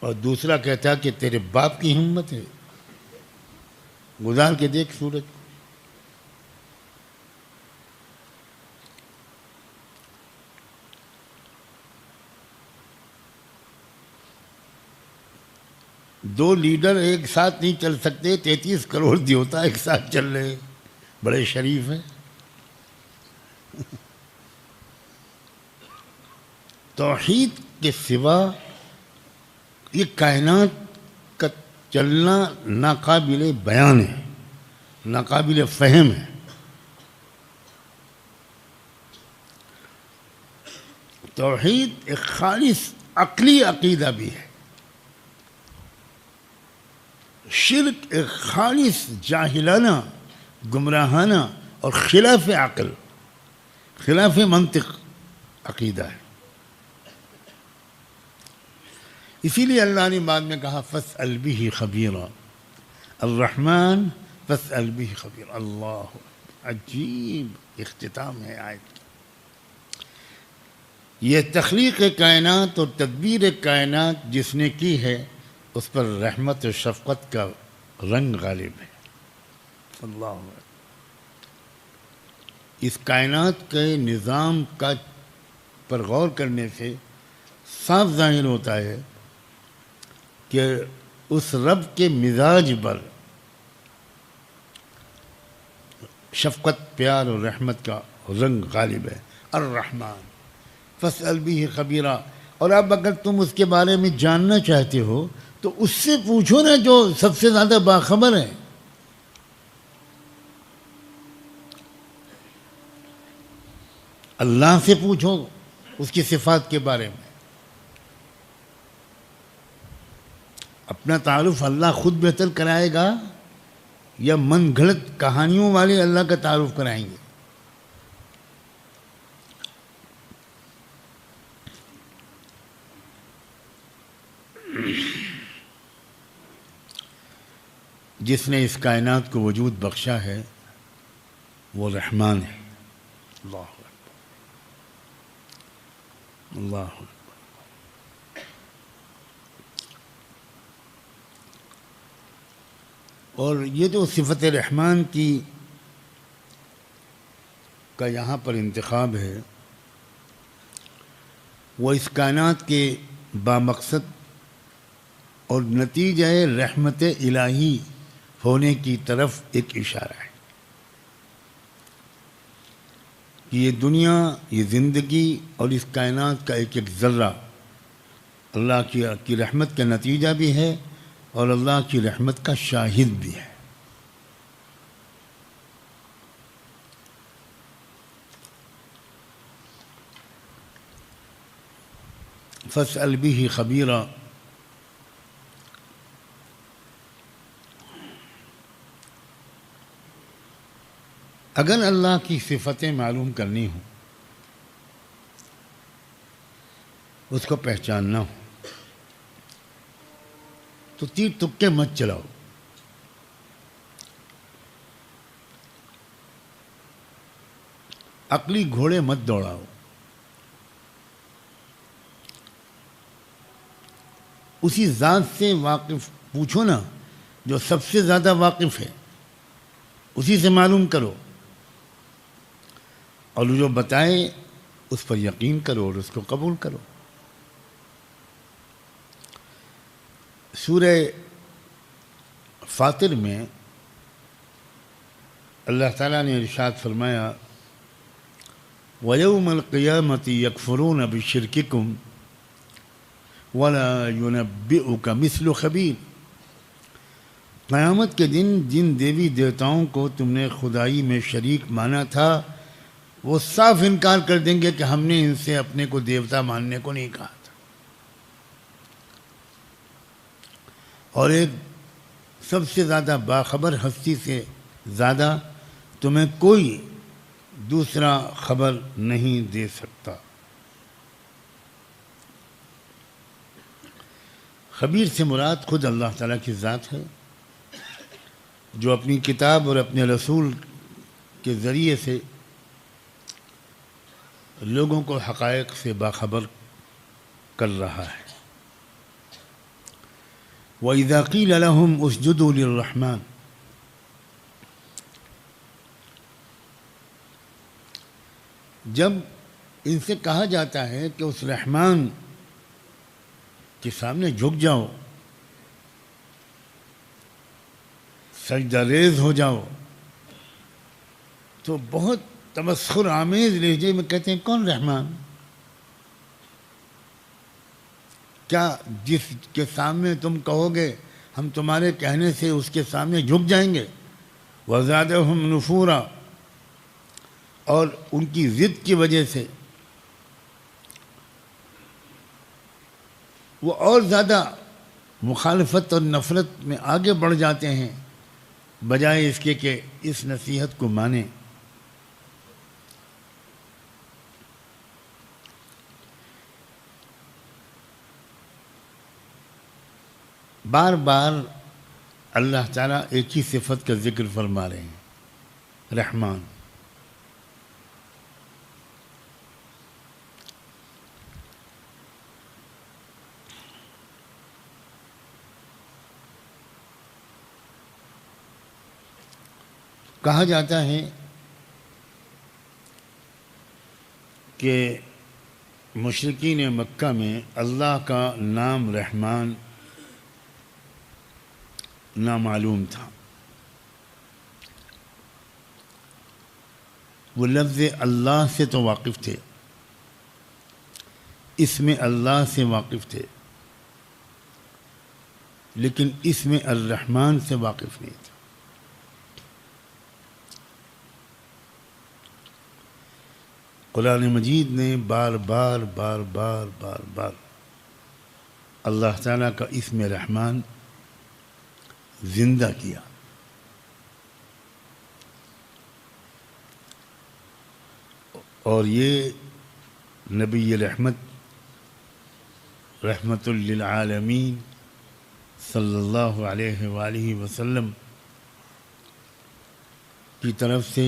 اور دوسرا کہتا کہ تیرے باپ کی ہمت ہے، گزار کے دیکھ سورج. دو لیڈر ایک ساتھ نہیں چل سکتے، 33 کروڑ دیوتا ایک ساتھ چل رہے، بڑے شریف ہیں. توحید کے سوا یہ کائنات کا چلنا ناقابل بیان ہے، ناقابل فہم ہے. توحید ایک خالص عقلی عقیدہ بھی ہے، شرک ایک خالص جاہلانہ، گمراہانہ اور خلاف عقل، خلاف منطق عقیدہ ہے. اسی لیے اللہ نے بعد میں کہا فاسأل بہ خبیرا، الرحمن فاسأل بہ خبیرا. اللہ، عجیب اختتام ہے آیت کی. یہ تخلیق کائنات اور تدبیر کائنات جس نے کی ہے اس پر رحمت و شفقت کا رنگ غالب ہے. اللہ، اس کائنات کے نظام کا پر غور کرنے سے صاف ظاہر ہوتا ہے کہ اس رب کے مزاج پر شفقت، پیار اور رحمت کا رنگ غالب ہے. الرحمن فاسأل بہ خبیرا. اور اب اگر تم اس کے بارے میں جاننا چاہتے ہو تو اس سے پوچھو نا جو سب سے زیادہ باخبر ہے. اللہ سے پوچھو اس کی صفات کے بارے میں. اپنا تعارف اللہ خود بہتر کرائے گا یا من گھڑت کہانیوں والے اللہ کا تعارف کرائیں گے؟ جس نے اس کائنات کو وجود بخشا ہے وہ رحمان ہے. اللہ اکبر، اللہ اکبر. اور یہ جو صفت رحمان کا یہاں پر انتخاب ہے وہ اس کائنات کے بامقصد اور نتیجہ رحمت الہی ہونے کی طرف ایک اشارہ ہے کہ یہ دنیا، یہ زندگی اور اس کائنات کا ایک ایک ذرہ اللہ کی رحمت کا نتیجہ بھی ہے اور اللہ کی رحمت کا شاہد بھی ہے. فاسأل بہ خبیرا. اگر اللہ کی صفتیں معلوم کرنی ہوں، اس کو پہچاننا ہو تو تیر تکے مت چلاؤ. عقلی گھوڑے مت دوڑاؤ. اسی ذات سے واقف پوچھو نا جو سب سے زیادہ واقف ہے اسی سے معلوم کرو، اور جو بتائے اس پر یقین کرو اور اس کو قبول کرو۔ سورہ فاطر میں اللہ تعالیٰ نے ارشاد فرمایا وَيَوْمَ الْقِيَامَةِ يَكْفُرُونَ بِشِرْكِكُمْ وَلَا يُنَبِّئُكَ مِثْلُ خَبِيرٍ۔ قیامت کے دن جن دیوی دیوتاؤں کو تم نے خدائی میں شریک مانا تھا وہ صاف انکار کر دیں گے کہ ہم نے ان سے اپنے کو دیوتا ماننے کو نہیں کہا تھا، اور ایک سب سے زیادہ باخبر ہستی سے زیادہ تمہیں کوئی دوسرا خبر نہیں دے سکتا۔ خبیر سے مراد خود اللہ تعالیٰ کی ذات ہے، جو اپنی کتاب اور اپنے رسول کے ذریعے سے لوگوں کو حقائق سے باخبر کر رہا ہے۔ وَإِذَا قِيلَ لَهُمْ اسْجُدُوا لِلرَّحْمَنِ، جب ان سے کہا جاتا ہے کہ اس رحمان کے سامنے جھک جاؤ، سجدہ ریز ہو جاؤ، تو بہت تمسخر آمیز لہجے میں کہتے ہیں کون رحمان؟ کیا جس کے سامنے تم کہو گے ہم تمہارے کہنے سے اس کے سامنے جھک جائیں گے؟ وَزَادَهُمْ نُفُورًا، اور ان کی ضد کی وجہ سے وہ اور زیادہ مخالفت اور نفرت میں آگے بڑھ جاتے ہیں بجائے اس کے کہ اس نصیحت کو مانیں۔ بار بار اللہ تعالیٰ ایک ہی صفت کا ذکر فرما رہے ہیں، رحمان۔ کہا جاتا ہے کہ مشرکین مکہ میں اللہ کا نام رحمان نامعلوم تھا، وہ لفظ اللہ سے تو واقف تھے، اسم اللہ سے واقف تھے، لیکن اسم الرحمن سے واقف نہیں تھے۔ قرآن مجید نے بار بار بار بار بار بار اللہ تعالیٰ کا اسم رحمان زندہ کیا، اور یہ نبی رحمت رحمت للعالمین صلی اللہ علیہ وآلہ وسلم کی طرف سے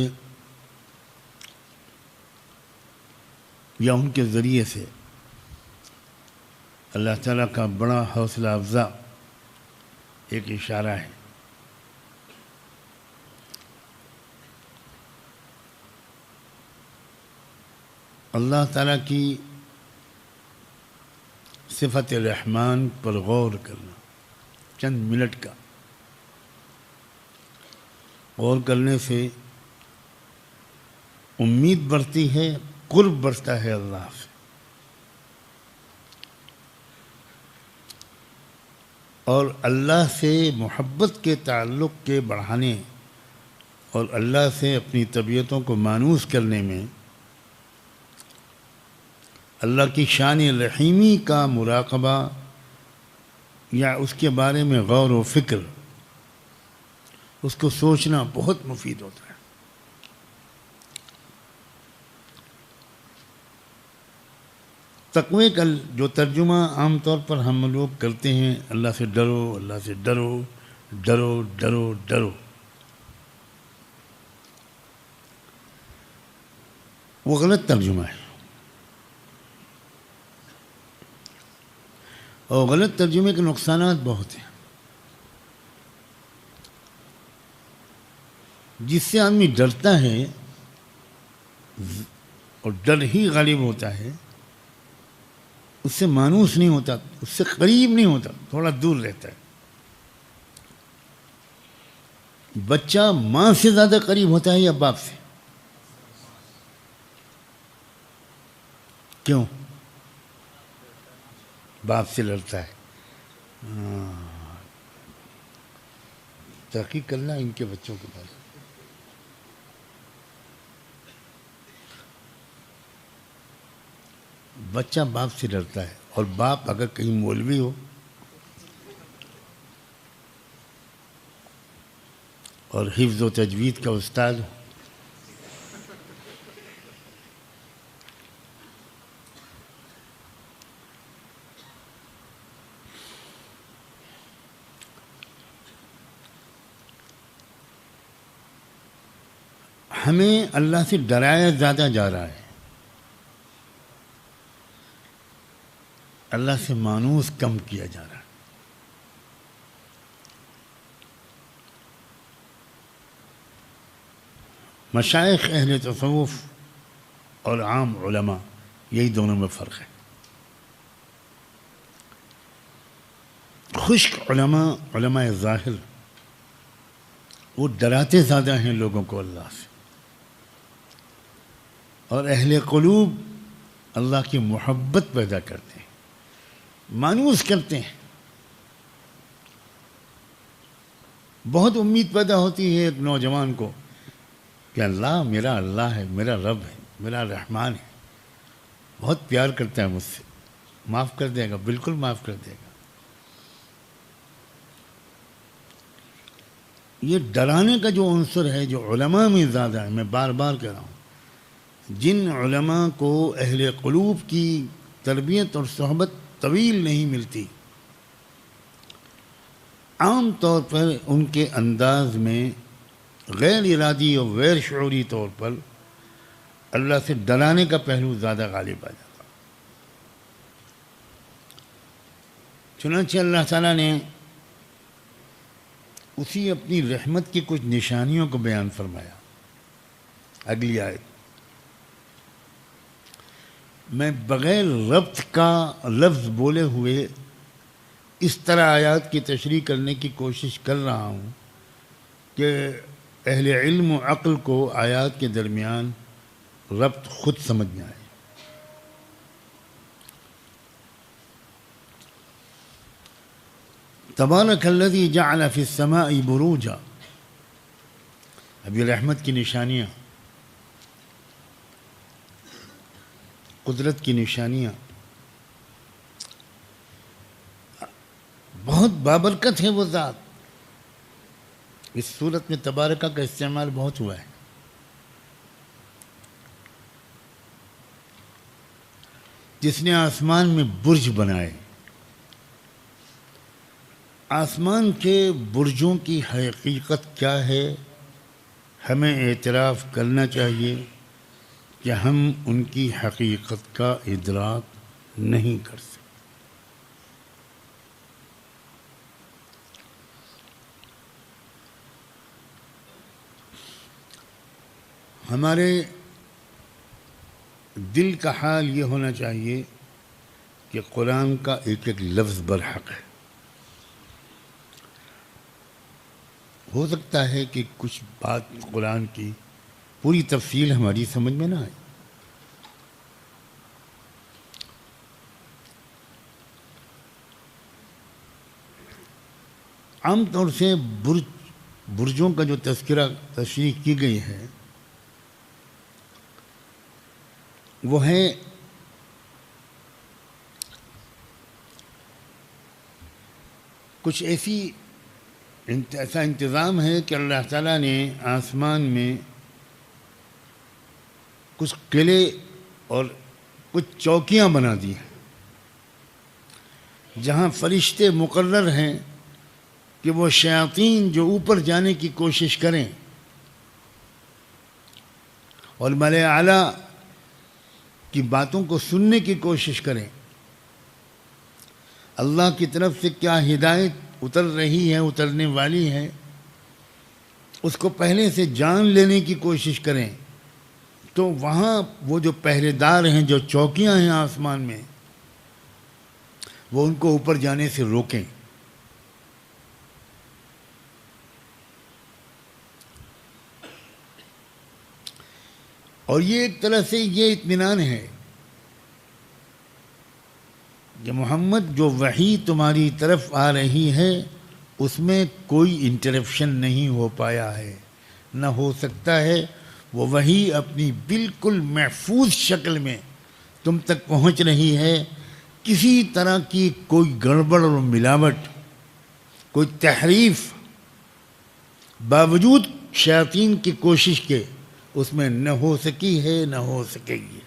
یا ان کے ذریعے سے اللہ تعالیٰ کا بڑا حوصلہ افزا ایک اشارہ ہے۔ اللہ تعالیٰ کی صفت رحمان پر غور کرنا، چند منٹ کا غور کرنے سے امید بڑھتی ہے، قرب بڑھتا ہے اللہ سے۔ اور اللہ سے محبت کے تعلق کے بڑھانے اور اللہ سے اپنی طبیعتوں کو مانوس کرنے میں اللہ کی شان رحیمی کا مراقبہ یا اس کے بارے میں غور و فکر، اس کو سوچنا بہت مفید ہوتا ہے۔ تقوی کا جو ترجمہ عام طور پر ہم لوگ کرتے ہیں، اللہ سے ڈرو، اللہ سے ڈرو، ڈرو ڈرو ڈرو، وہ غلط ترجمہ ہے، اور غلط ترجمے کے نقصانات بہت ہیں۔ جس سے آدمی ڈرتا ہے اور ڈر ہی غالب ہوتا ہے، اس سے مانوس نہیں ہوتا، اس سے قریب نہیں ہوتا، تھوڑا دور رہتا ہے۔ بچہ ماں سے زیادہ قریب ہوتا ہے یا باپ سے؟ کیوں؟ باپ سے لڑتا ہے۔ تحقیق کرنا ان کے بچوں کے پاس۔ بچہ باپ سے ڈرتا ہے، اور باپ اگر کہیں مولوی ہو اور حفظ و تجوید کا استاد ہو، ہمیں اللہ سے ڈرایا زیادہ جا رہا ہے، اللہ سے مانوس کم کیا جا رہا ہے۔ مشائخ اہل تصوف اور عام علماء، یہی دونوں میں فرق ہے۔ خشک علماء، علماء ظاہر، وہ ڈراتے زیادہ ہیں لوگوں کو اللہ سے، اور اہل قلوب اللہ کی محبت پیدا کرتے ہیں، مانوس کرتے ہیں۔ بہت امید پیدا ہوتی ہے ایک نوجوان کو کہ اللہ ہے، میرا رب ہے، میرا رحمان ہے، بہت پیار کرتا ہے مجھ سے، معاف کر دے گا، بالکل معاف کر دے گا۔ یہ ڈرانے کا جو عنصر ہے جو علماء میں زیادہ ہے، میں بار بار کہہ رہا ہوں، جن علماء کو اہل قلوب کی تربیت اور صحبت طویل نہیں ملتی، عام طور پر ان کے انداز میں غیر ارادی اور غیر شعوری طور پر اللہ سے ڈرانے کا پہلو زیادہ غالب آ جاتا۔ چنانچہ اللہ تعالیٰ نے اسی اپنی رحمت کی کچھ نشانیوں کو بیان فرمایا۔ اگلی آیت میں بغیر ربط کا لفظ بولے ہوئے اس طرح آیات کی تشریح کرنے کی کوشش کر رہا ہوں کہ اہل علم و عقل کو آیات کے درمیان ربط خود سمجھ میں آئے۔ تبارک الذی جعل فی السماء بروجا، اب یہ رحمت کی نشانیاں، قدرت کی نشانیاں، بہت بابرکت ہے وہ ذات۔ اس صورت میں تبارکہ کا استعمال بہت ہوا ہے۔ جس نے آسمان میں برج بنائے، آسمان کے برجوں کی حقیقت کیا ہے، ہمیں اعتراف کرنا چاہیے کہ ہم ان کی حقیقت کا ادراک نہیں کر سکتے۔ ہمارے دل کا حال یہ ہونا چاہیے کہ قرآن کا ایک ایک لفظ برحق ہے۔ ہو سکتا ہے کہ کچھ بات قرآن کی پوری تفصیل ہماری سمجھ میں نہ آئے، عام طور سے برجوں کا جو تشریح کی گئی ہے وہ ہے کچھ ایسا انتظام ہے کہ اللہ تعالیٰ نے آسمان میں کچھ قلعے اور کچھ چوکیاں بنا دی ہیں جہاں فرشتے مقرر ہیں کہ وہ شیاطین جو اوپر جانے کی کوشش کریں اور ملائے اعلیٰ کی باتوں کو سننے کی کوشش کریں، اللہ کی طرف سے کیا ہدایت اتر رہی ہے، اترنے والی ہے، اس کو پہلے سے جان لینے کی کوشش کریں تو وہاں وہ جو پہرے دار ہیں، جو چوکیاں ہیں آسمان میں، وہ ان کو اوپر جانے سے روکیں۔ اور یہ ایک طرح سے یہ اطمینان ہے کہ محمد جو وحی تمہاری طرف آ رہی ہے اس میں کوئی انٹرپشن نہیں ہو پایا ہے، نہ ہو سکتا ہے۔ وہ وحی اپنی بالکل محفوظ شکل میں تم تک پہنچ رہی ہے، کسی طرح کی کوئی گڑبڑ اور ملاوٹ، کوئی تحریف باوجود شیاطین کی کوشش کے اس میں نہ ہو سکی ہے، نہ ہو سکے گی۔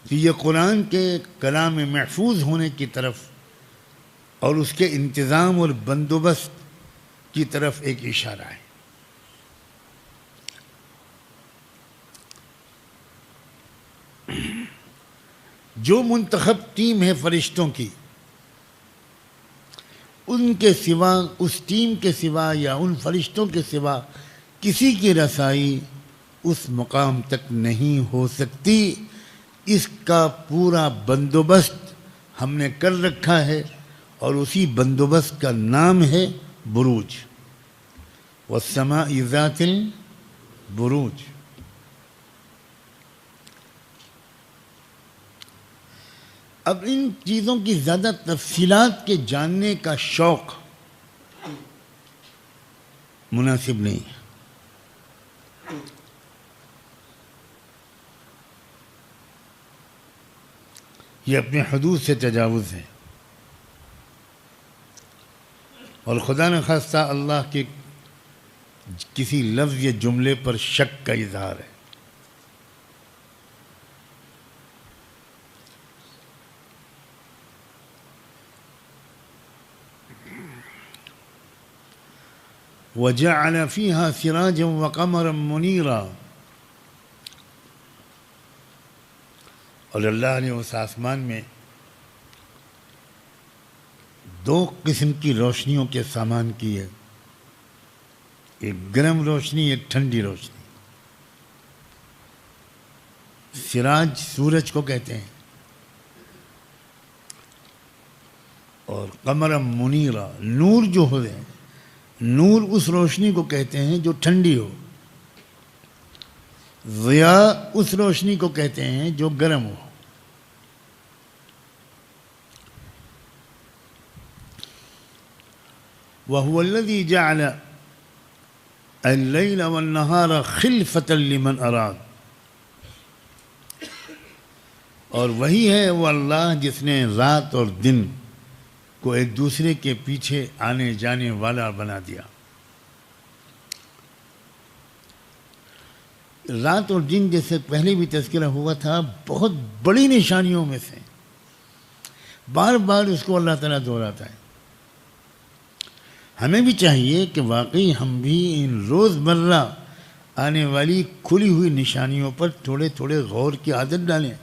تو یہ قرآن کے کلام محفوظ ہونے کی طرف اور اس کے انتظام اور بندوبست کی طرف ایک اشارہ ہے۔ جو منتخب ٹیم ہے فرشتوں کی، ان کے سوا، اس ٹیم کے سوا یا ان فرشتوں کے سوا کسی کی رسائی اس مقام تک نہیں ہو سکتی۔ اس کا پورا بندوبست ہم نے کر رکھا ہے اور اسی بندوبست کا نام ہے بروج، والسماء ذات البروج۔ اب ان چیزوں کی زیادہ تفصیلات کے جاننے کا شوق مناسب نہیں ہے۔ یہ اپنے حدود سے تجاوز ہے، اور خدا نخواستہ اللہ کے کسی لفظ یا جملے پر شک کا اظہار ہے۔ وَجَعَلَ فِيهَا سِرَاجًا وَقَمَرًا مُنِيرًا، اور اللہ نے اس آسمان میں دو قسم کی روشنیوں کے سامان کی ہے، ایک گرم روشنی، ایک ٹھنڈی روشنی۔ سراج سورج کو کہتے ہیں، اور قمر منیرا نور جو ہو ہے، نور اس روشنی کو کہتے ہیں جو ٹھنڈی ہو، ضیاء اس روشنی کو کہتے ہیں جو گرم ہو۔ وَهُوَ الَّذِي جَعَلَ اللَّيْلَ وَالنَّهَارَ خِلْفَةً لِمَنْ أَرَادَ، اور وہی ہے وہ اللہ جس نے رات اور دن کو ایک دوسرے کے پیچھے آنے جانے والا بنا دیا۔ رات اور دن جیسے پہلے بھی تذکرہ ہوا تھا، بہت بڑی نشانیوں میں سے، بار بار اس کو اللہ تعالیٰ دہراتا ہے۔ ہمیں بھی چاہیے کہ واقعی ہم بھی ان روز مرہ آنے والی کھلی ہوئی نشانیوں پر تھوڑے تھوڑے غور کی عادت ڈالیں۔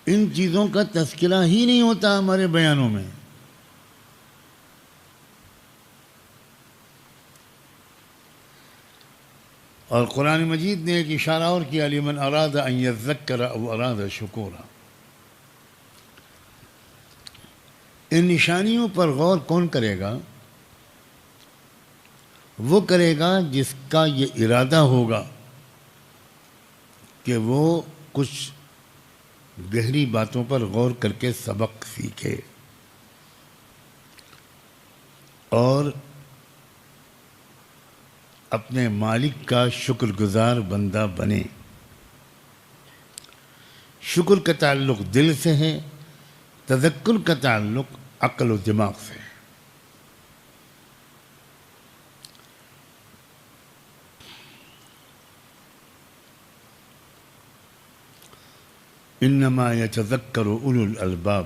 ان چیزوں کا تذکرہ ہی نہیں ہوتا ہمارے بیانوں میں۔ اور قرآن مجید نے ایک اشارہ اور کیا، لمن اراد ان یذکر او اراد شکورا۔ ان نشانیوں پر غور کون کرے گا؟ وہ کرے گا جس کا یہ ارادہ ہوگا کہ وہ کچھ گہری باتوں پر غور کر کے سبق سیکھے اور اپنے مالک کا شکر گزار بندہ بنے۔ شکر کا تعلق دل سے ہے، تذکر کا تعلق عقل و دماغ سے ہے۔ انما یتذکر اولو الالباب،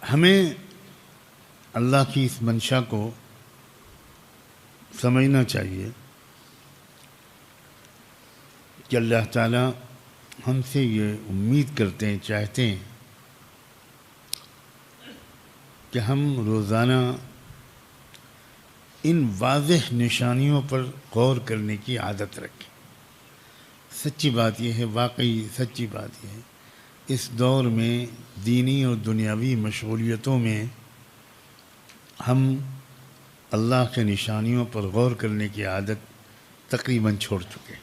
ہمیں اللہ کی اس منشا کو سمجھنا چاہیے کہ اللہ تعالیٰ ہم سے یہ امید کرتے ہیں، چاہتے ہیں کہ ہم روزانہ ان واضح نشانیوں پر غور کرنے کی عادت رکھیں۔ سچی بات یہ ہے، واقعی سچی بات یہ ہے، اس دور میں دینی اور دنیاوی مشغولیتوں میں ہم اللہ کے نشانیوں پر غور کرنے کی عادت تقریباً چھوڑ چکے ہیں۔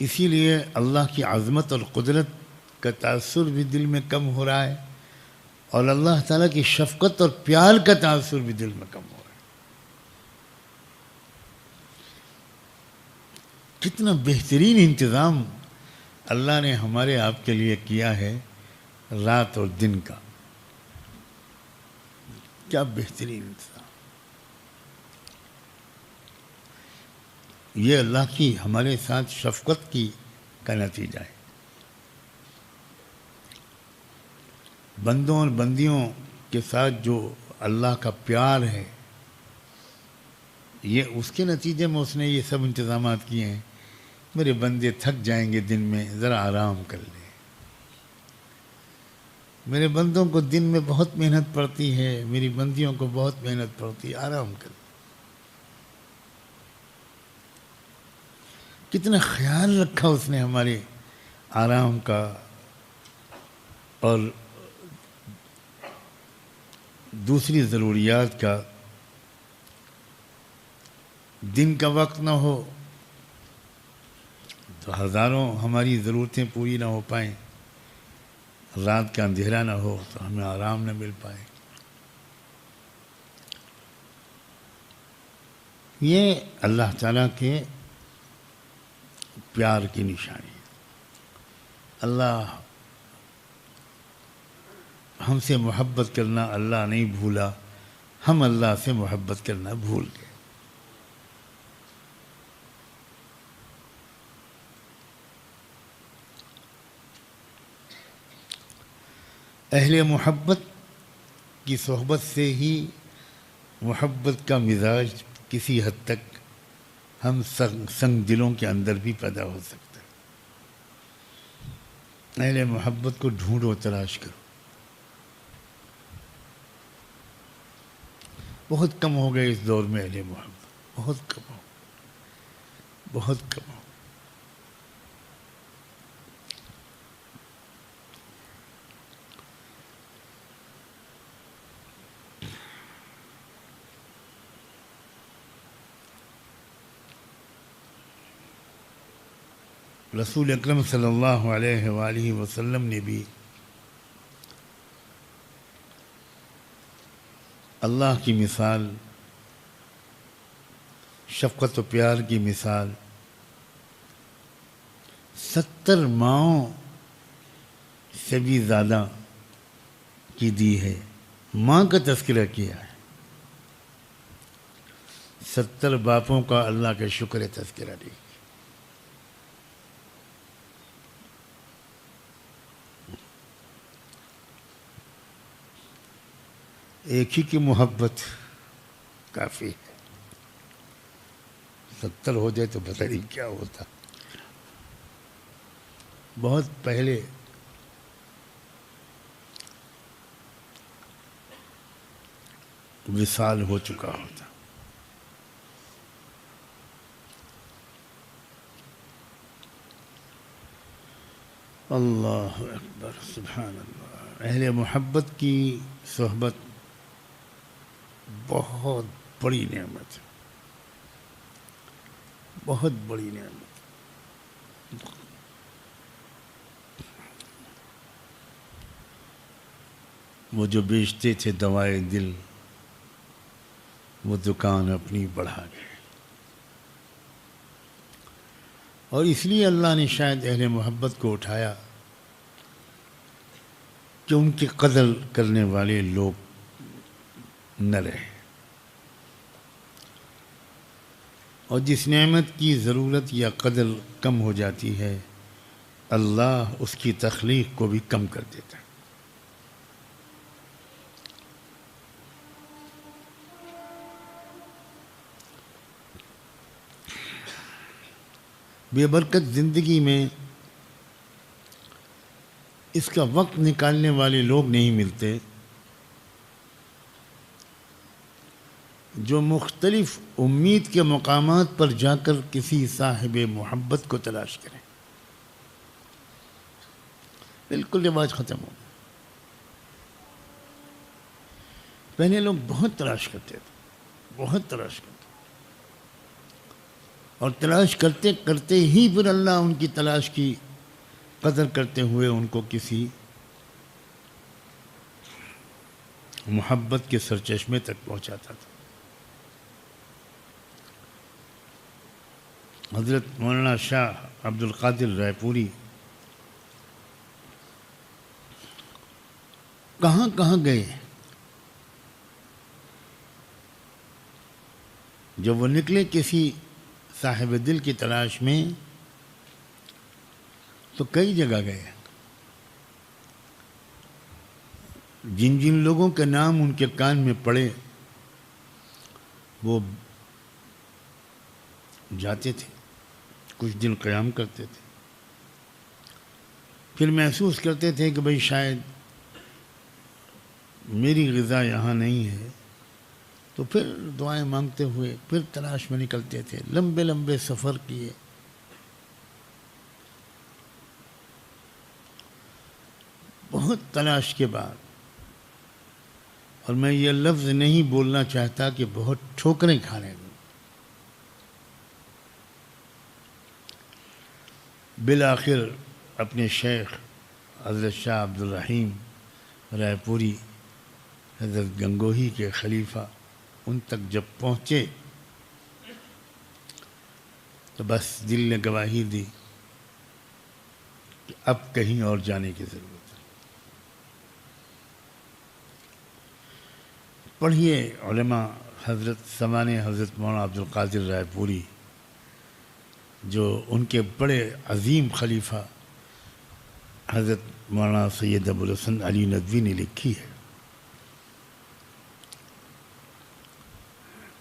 اسی لیے اللہ کی عظمت اور قدرت کا تاثر بھی دل میں کم ہو رہا ہے، اور اللہ تعالیٰ کی شفقت اور پیار کا تاثر بھی دل میں کم ہو رہا ہے۔ کتنا بہترین انتظام اللہ نے ہمارے آپ کے لیے کیا ہے رات اور دن کا، کیا بہترین انتظام! یہ اللہ کی ہمارے ساتھ شفقت کا نتیجہ ہے۔ بندوں اور بندیوں کے ساتھ جو اللہ کا پیار ہے، یہ اس کے نتیجے میں اس نے یہ سب انتظامات کیے ہیں۔ میرے بندے تھک جائیں گے دن میں، ذرا آرام کر لیں۔ میرے بندوں کو دن میں بہت محنت پڑتی ہے، میری بندیوں کو بہت محنت پڑتی ہے، آرام کر لیں۔ کتنا خیال رکھا اس نے ہمارے آرام کا، اور دوسری ضروریات کا۔ دن کا وقت نہ ہو تو ہزاروں ہماری ضرورتیں پوری نہ ہو پائیں، رات کا اندھیرا نہ ہو تو ہمیں آرام نہ مل پائے۔ یہ اللہ تعالیٰ کے پیار کی نشانی ہے۔ اللہ ہم سے محبت کرنا اللہ نہیں بھولا، ہم اللہ سے محبت کرنا بھول گئے۔ اہل محبت کی صحبت سے ہی محبت کا مزاج کسی حد تک ہم سنگ دلوں کے اندر بھی پیدا ہو سکتا ہے۔ اہل محبت کو ڈھونڈو، تلاش کرو۔ بہت کم ہو گئے اس دور میں اہل محبت، بہت کم ہو، بہت کم ہو۔ رسول اکرم صلی اللہ علیہ وآلہ وسلم نے بھی اللہ کی مثال، شفقت و پیار کی مثال 70 ماؤں سے بھی زیادہ کی دی ہے۔ ماں کا تذکرہ کیا ہے، 70 باپوں کا اللہ کے شکر تذکرہ دی۔ ایک ہی کی محبت کافی ہے، 70 ہو جائے تو پتہ نہیں کیا ہوتا۔ بہت پہلے وصال ہو چکا ہوتا۔ اللہ اکبر، سبحان اللہ۔ اہل محبت کی صحبت بہت بڑی نعمت ہے، بہت بڑی نعمت۔ وہ جو بیچتے تھے دوائے دل، وہ دکان اپنی بڑھا گئے۔ اور اس لیے اللہ نے شاید اہل محبت کو اٹھایا کہ ان کی قدر کرنے والے لوگ نہ رہے، اور جس نعمت کی ضرورت یا قدر کم ہو جاتی ہے، اللہ اس کی تخلیق کو بھی کم کر دیتا ہے۔ بے برکت زندگی میں اس کا وقت نکالنے والے لوگ نہیں ملتے جو مختلف امید کے مقامات پر جا کر کسی صاحب محبت کو تلاش کریں. بالکل رواج ختم ہو گیا. پہلے لوگ بہت تلاش کرتے تھے، بہت تلاش کرتے، اور تلاش کرتے کرتے ہی پھر اللہ ان کی تلاش کی قدر کرتے ہوئے ان کو کسی محبت کے سرچشمے تک پہنچاتا تھا. حضرت مولانا شاہ عبد القادر رائے پوری کہاں کہاں گئے. جب وہ نکلے کسی صاحب دل کی تلاش میں تو کئی جگہ گئے. جن جن لوگوں کے نام ان کے کان میں پڑے وہ جاتے تھے، کچھ دن قیام کرتے تھے، پھر محسوس کرتے تھے کہ بھئی شاید میری غذا یہاں نہیں ہے، تو پھر دعائیں مانگتے ہوئے پھر تلاش میں نکلتے تھے. لمبے لمبے سفر کیے. بہت تلاش کے بعد، اور میں یہ لفظ نہیں بولنا چاہتا کہ بہت ٹھوکریں کھانے میں، بالآخر اپنے شیخ حضرت شاہ عبد الرحیم رائے پوری حضرت گنگوہی کے خلیفہ ان تک جب پہنچے تو بس دل نے گواہی دی کہ اب کہیں اور جانے کی ضرورت ہے. پڑھیے علماء حضرت سمانے حضرت مولانا عبد القادر رائے پوری جو ان کے بڑے عظیم خلیفہ حضرت مولانا سید ابوالحسن علی ندوی نے لکھی ہے.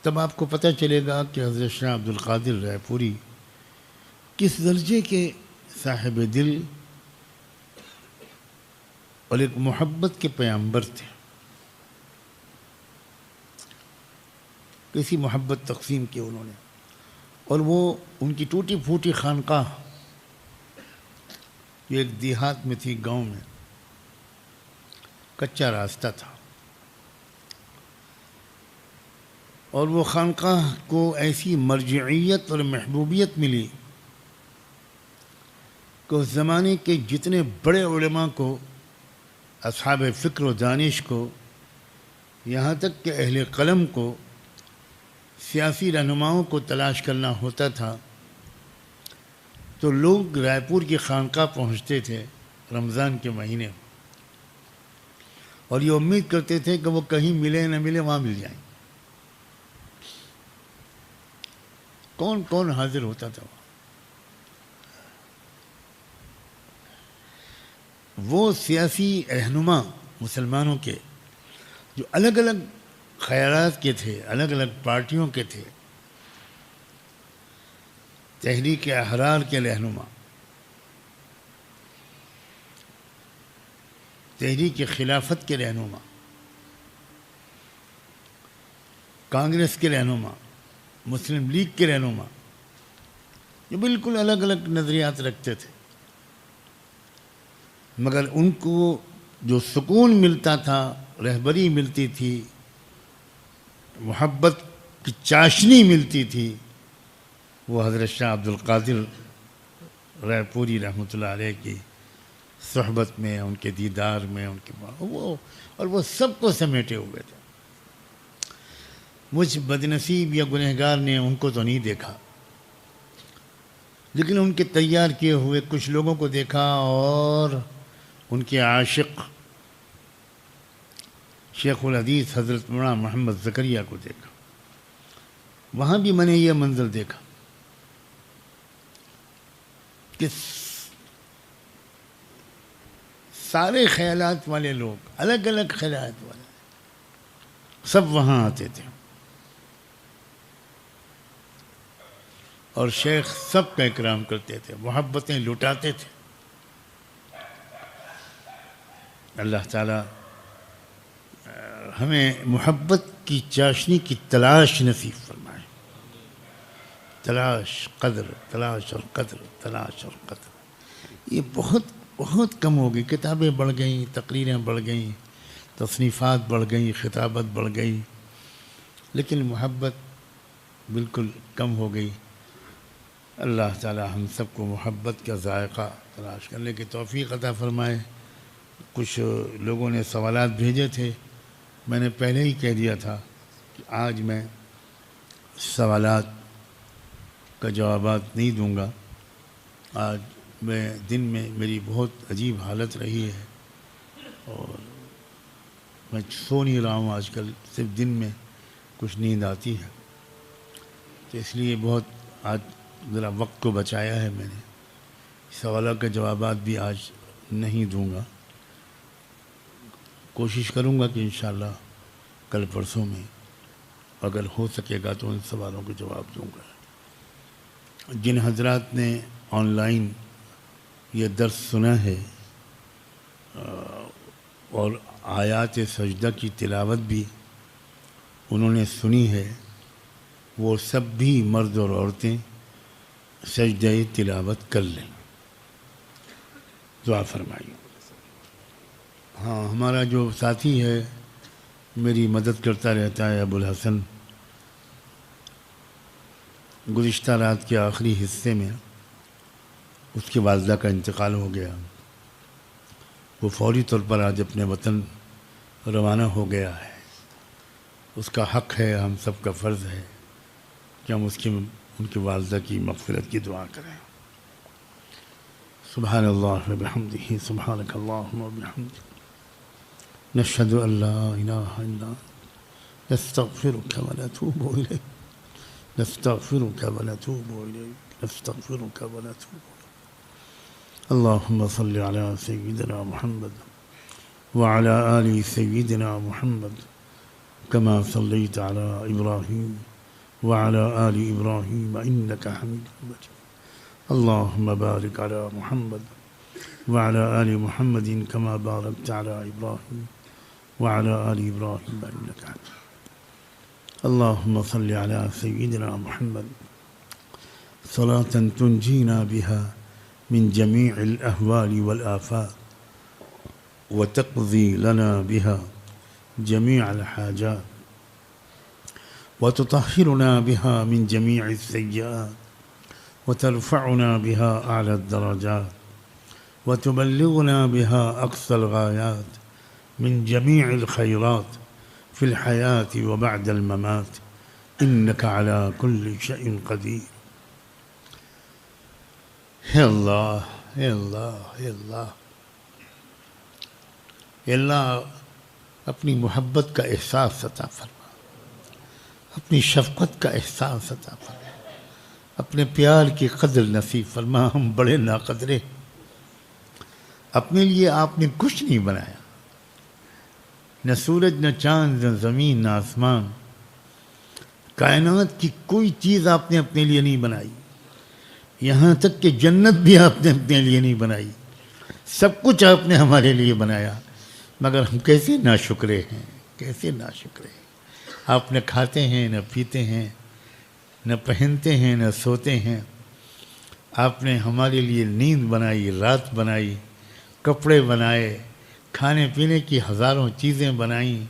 تب آپ کو پتہ چلے گا کہ حضرت شاہ عبد القادر رائے پوری کس درجے کے صاحب دل اور ایک محبت کے پیامبر تھے. کیسی محبت تقسیم کی انہوں نے. اور وہ ان کی ٹوٹی پھوٹی خانقاہ یہ ایک دیہات میں تھی، گاؤں میں، کچا راستہ تھا، اور وہ خانقاہ کو ایسی مرجعیت اور محبوبیت ملی کہ اس زمانے کے جتنے بڑے علماء کو، اصحاب فکر و دانش کو، یہاں تک کہ اہل قلم کو، سیاسی رہنماؤں کو تلاش کرنا ہوتا تھا تو لوگ رائے پور کی خانقاہ پہنچتے تھے رمضان کے مہینے، اور یہ امید کرتے تھے کہ وہ کہیں ملے نہ ملے وہاں مل جائیں. کون کون حاضر ہوتا تھا. وہ سیاسی رہنما مسلمانوں کے جو الگ الگ خیالات کے تھے، الگ الگ پارٹیوں کے تھے، تحریک احرار کے رہنما، تحریک خلافت کے رہنما، کانگریس کے رہنما، مسلم لیگ کے رہنما، جو بالکل الگ الگ نظریات رکھتے تھے، مگر ان کو جو سکون ملتا تھا، رہبری ملتی تھی، محبت کی چاشنی ملتی تھی، وہ حضرت شاہ عبد القادر رائے پوری رحمۃ اللہ علیہ کی صحبت میں، ان کے دیدار میں، ان کے وہ سب کو سمیٹے ہوئے تھے. مجھ بدنصیب یا گنہگار نے ان کو تو نہیں دیکھا، لیکن ان کے تیار کیے ہوئے کچھ لوگوں کو دیکھا، اور ان کے عاشق شیخ الحدیث حضرت مولانا محمد زکریا کو دیکھا. وہاں بھی میں نے یہ منظر دیکھا کہ سارے خیالات والے لوگ، الگ الگ خیالات والے، سب وہاں آتے تھے، اور شیخ سب کا اکرام کرتے تھے، محبتیں لٹاتے تھے۔ اللہ تعالیٰ ہمیں محبت کی چاشنی کی تلاش نصیب فرمائے۔ تلاش قدر، تلاش اور قدر، تلاش اور قدر، یہ بہت کم ہو گئی۔ کتابیں بڑھ گئیں، تقریریں بڑھ گئیں، تصنیفات بڑھ گئیں، خطابت بڑھ گئی، لیکن محبت بالکل کم ہو گئی۔ اللہ تعالی ہم سب کو محبت کا ذائقہ تلاش کرنے کی توفیق عطا فرمائے۔ کچھ لوگوں نے سوالات بھیجے تھے، میں نے پہلے ہی کہہ دیا تھا کہ آج میں سوالات کا جوابات نہیں دوں گا۔ آج میں دن میں میری بہت عجیب حالت رہی ہے اور میں سو نہیں رہا ہوں آج کل، صرف دن میں کچھ نیند آتی ہے، تو اس لیے بہت آج ذرا وقت کو بچایا ہے میں نے۔ سوالات کے جوابات بھی آج نہیں دوں گا، کوشش کروں گا کہ انشاءاللہ کل پرسوں میں اگر ہو سکے گا تو ان سوالوں کے جواب دوں گا۔ جن حضرات نے آن لائن یہ درس سنا ہے اور آیات سجدہ کی تلاوت بھی انہوں نے سنی ہے، وہ سب بھی مرد اور عورتیں سجدہ تلاوت کر لیں۔ دعا فرمائیے۔ ہاں، ہمارا جو ساتھی ہے میری مدد کرتا رہتا ہے، ابو الحسن، گزشتہ رات کے آخری حصے میں اس کی والدہ کا انتقال ہو گیا۔ وہ فوری طور پر آج اپنے وطن روانہ ہو گیا ہے۔ اس کا حق ہے، ہم سب کا فرض ہے کہ ہم ان کی والدہ کی مغفرت کی دعا کریں۔ سبحان اللہ وبحمدہ، سبحانک اللہم وبحمدک، نشہد ان لا الہ الا انت، نستغفرک ونتوب الیک، نستغفرک ونتوب الیک، نستغفرک ونتوب الیک۔ اللہم صل علی سیدنا محمد وعلی آل سیدنا محمد کما صلیت علی ابراہیم وعلی آل ابراہیم انک حمید مجید۔ اللہم بارک علی محمد وعلی آل محمد کما بارکت علی ابراہیم وعلی آل ابراہیم انک حمید۔ اللہم صل علی سیدنا محمد صلاة تنجینا بها من جميع الأهوال والآفات وتقضي لنا بها جميع الحاجات وتطهرنا بها من جميع السيئات وترفعنا بها أعلى الدرجات وتبلغنا بها أقصى الغايات من جميع الخيرات في الحياة وبعد الممات إنك على كل شيء قدير۔ اے اللہ، اے اللہ، اے اللہ، اے اللہ، اپنی محبت کا احساس عطا فرما، اپنی شفقت کا احساس عطا فرما، اپنے پیار کی قدر نصیب فرما۔ ہم بڑے ناقدرے، اپنے لیے آپ نے کچھ نہیں بنایا، نہ سورج، نہ چاند، نہ زمین، نہ آسمان، کائنات کی کوئی چیز آپ نے اپنے لیے نہیں بنائی، یہاں تک کہ جنت بھی آپ نے اپنے لیے نہیں بنائی۔ سب کچھ آپ نے ہمارے لیے بنایا، مگر ہم کیسے ناشکرے ہیں، کیسے ناشکرے ہیں۔ آپ نہ کھاتے ہیں، نہ پیتے ہیں، نہ پہنتے ہیں، نہ سوتے ہیں۔ آپ نے ہمارے لیے نیند بنائی، رات بنائی، کپڑے بنائے، کھانے پینے کی ہزاروں چیزیں بنائیں۔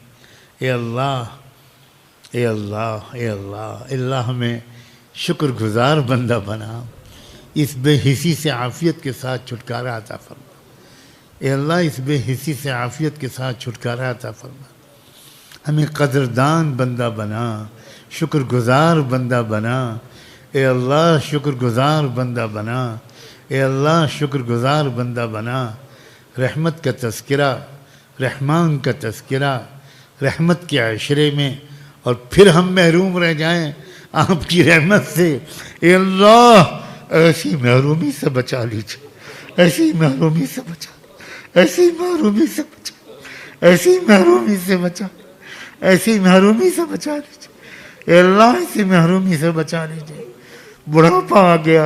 اے اللہ، اے اللہ، اے اللہ، اے اللہ، ہمیں شکر گزار بندہ بنا، اس بے حسی سے عافیت کے ساتھ چھٹکارا عطا فرما۔ اے اللہ، اس بے حسی سے عافیت کے ساتھ چھٹکارا عطا فرما، ہمیں قدردان بندہ بنا، شکر گزار بندہ بنا۔ اے اللہ، شکر گزار بندہ بنا، اے اللہ، شکر گزار بندہ بنا۔ رحمت کا تذکرہ، رحمان کا تذکرہ، رحمت کے عشرے میں، اور پھر ہم محروم رہ جائیں آپ کی رحمت سے۔ اے اللہ، ایسی محرومی سے بچا لیجیے، ایسی محرومی سے بچا، ایسی محرومی سے بچا، ایسی محرومی سے بچا، ایسی محرومی سے بچا لیجیے۔ اے اللہ، ایسی محرومی سے بچا لیجیے۔ بڑھاپا آ گیا،